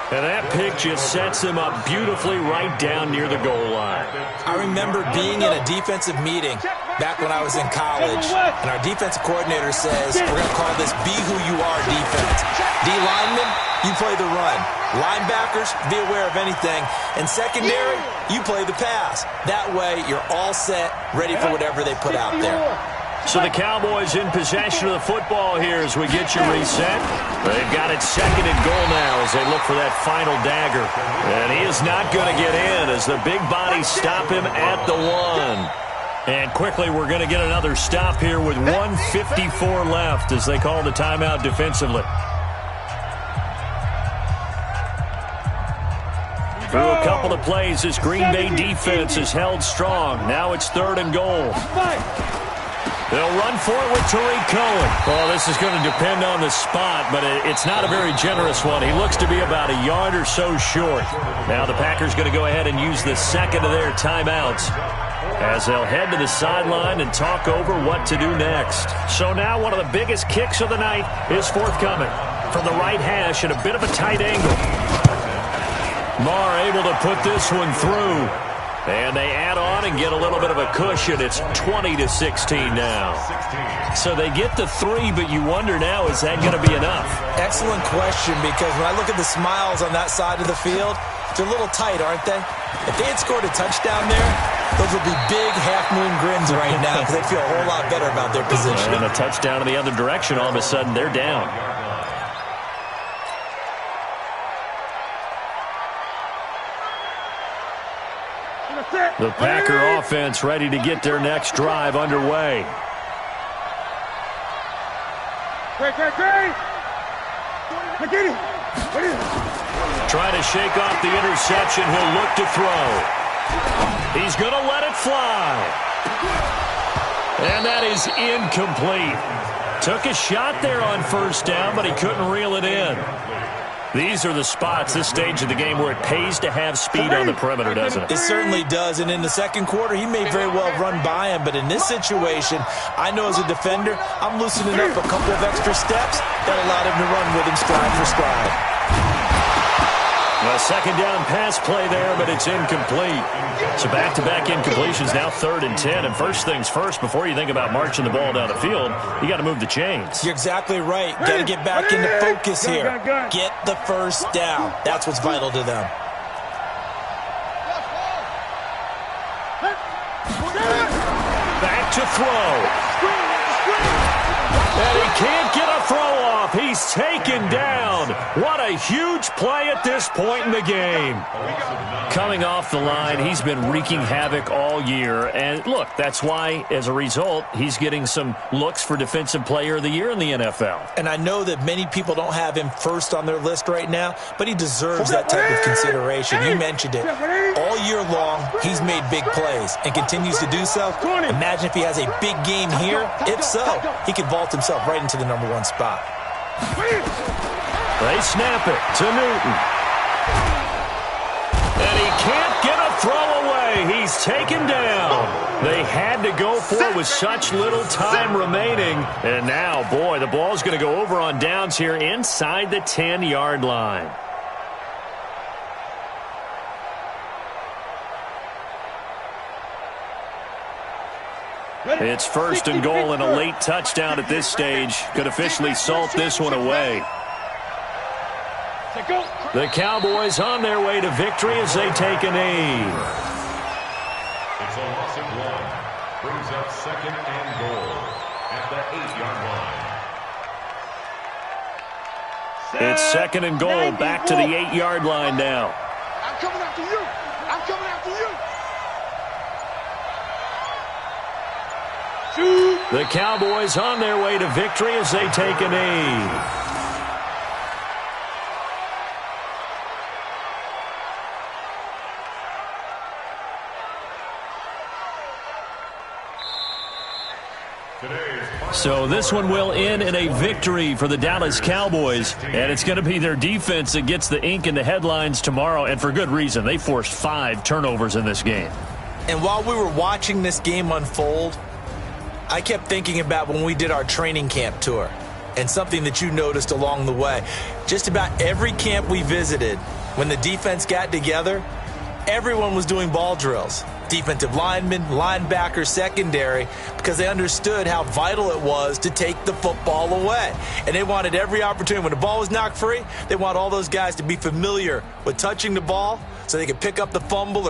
And that pick just sets him up beautifully right down near the goal line. I remember being in a defensive meeting back when I was in college, and our defensive coordinator says, we're going to call this Be Who You Are defense. D linemen, you play the run. Linebackers, be aware of anything. And secondary, you play the pass. That way, you're all set, ready for whatever they put out there. So the Cowboys in possession of the football here as we get you reset. They've got it 2nd and goal now as they look for that final dagger. And he is not going to get in as the big bodies stop him at the 1. And quickly we're going to get another stop here with 1:54 left as they call the timeout defensively. Through a couple of plays, this Green Bay defense is held strong. Now it's 3rd and goal. They'll run for it with Tariq Cohen. Well, this is going to depend on the spot, but it's not a very generous one. He looks to be about a yard or so short. Now the Packers going to go ahead and use the second of their timeouts as they'll head to the sideline and talk over what to do next. So now one of the biggest kicks of the night is forthcoming from the right hash at a bit of a tight angle. Marr able to put this one through. And they add on and get a little bit of a cushion. It's 20-16 now. So they get the 3, but you wonder now, is that going to be enough? Excellent question, because when I look at the smiles on that side of the field, they're a little tight, aren't they? If they had scored a touchdown there, those would be big half-moon grins right now because they feel a whole lot better about their position. And a touchdown in the other direction, all of a sudden they're down. The Packer offense ready to get their next drive underway. Trying to shake off the interception. He'll look to throw. He's going to let it fly. And that is incomplete. Took a shot there on first down, but he couldn't reel it in. These are the spots, this stage of the game, where it pays to have speed on the perimeter, doesn't it? It certainly does, and in the second quarter, he may very well run by him, but in this situation, I know as a defender, I'm loosening up a couple of extra steps that allowed him to run with him stride for stride. A second down pass play there, but it's incomplete. So back-to-back incompletions, now 3rd and 10. And first things first, before you think about marching the ball down the field, you got to move the chains. You're exactly right. Got to get back into focus here. Get the first down. That's what's vital to them. Back to throw. And he can't get a throw off. He's taken down. What a huge play at this point in the game. Coming off the line, he's been wreaking havoc all year. And look, that's why, as a result, he's getting some looks for Defensive Player of the Year in the NFL. And I know that many people don't have him first on their list right now, but he deserves that type of consideration. You mentioned it. All year long, he's made big plays and continues to do so. Imagine if he has a big game here. If so, he could vault himself right into the #1 spot. They snap it to Newton. And he can't get a throw away. He's taken down. They had to go for it with such little time remaining. And now, boy, the ball's going to go over on downs here inside the 10-yard line. It's 1st and goal, and a late touchdown at this stage could officially salt this one away. The Cowboys on their way to victory as they take a knee. It's a loss of 1. Brings up 2nd and goal at the 8-yard line. It's 2nd and goal, back to the 8-yard line now. I'm coming after you. I'm coming after you. The Cowboys on their way to victory as they take a knee. So this one will end in a victory for the Dallas Cowboys, and it's going to be their defense that gets the ink in the headlines tomorrow, and for good reason. They forced 5 turnovers in this game. And while we were watching this game unfold, I kept thinking about when we did our training camp tour and something that you noticed along the way. Just about every camp we visited, when the defense got together, everyone was doing ball drills. Defensive linemen, linebackers, secondary, because they understood how vital it was to take the football away. And they wanted every opportunity. When the ball was knocked free, they want all those guys to be familiar with touching the ball so they could pick up the fumble.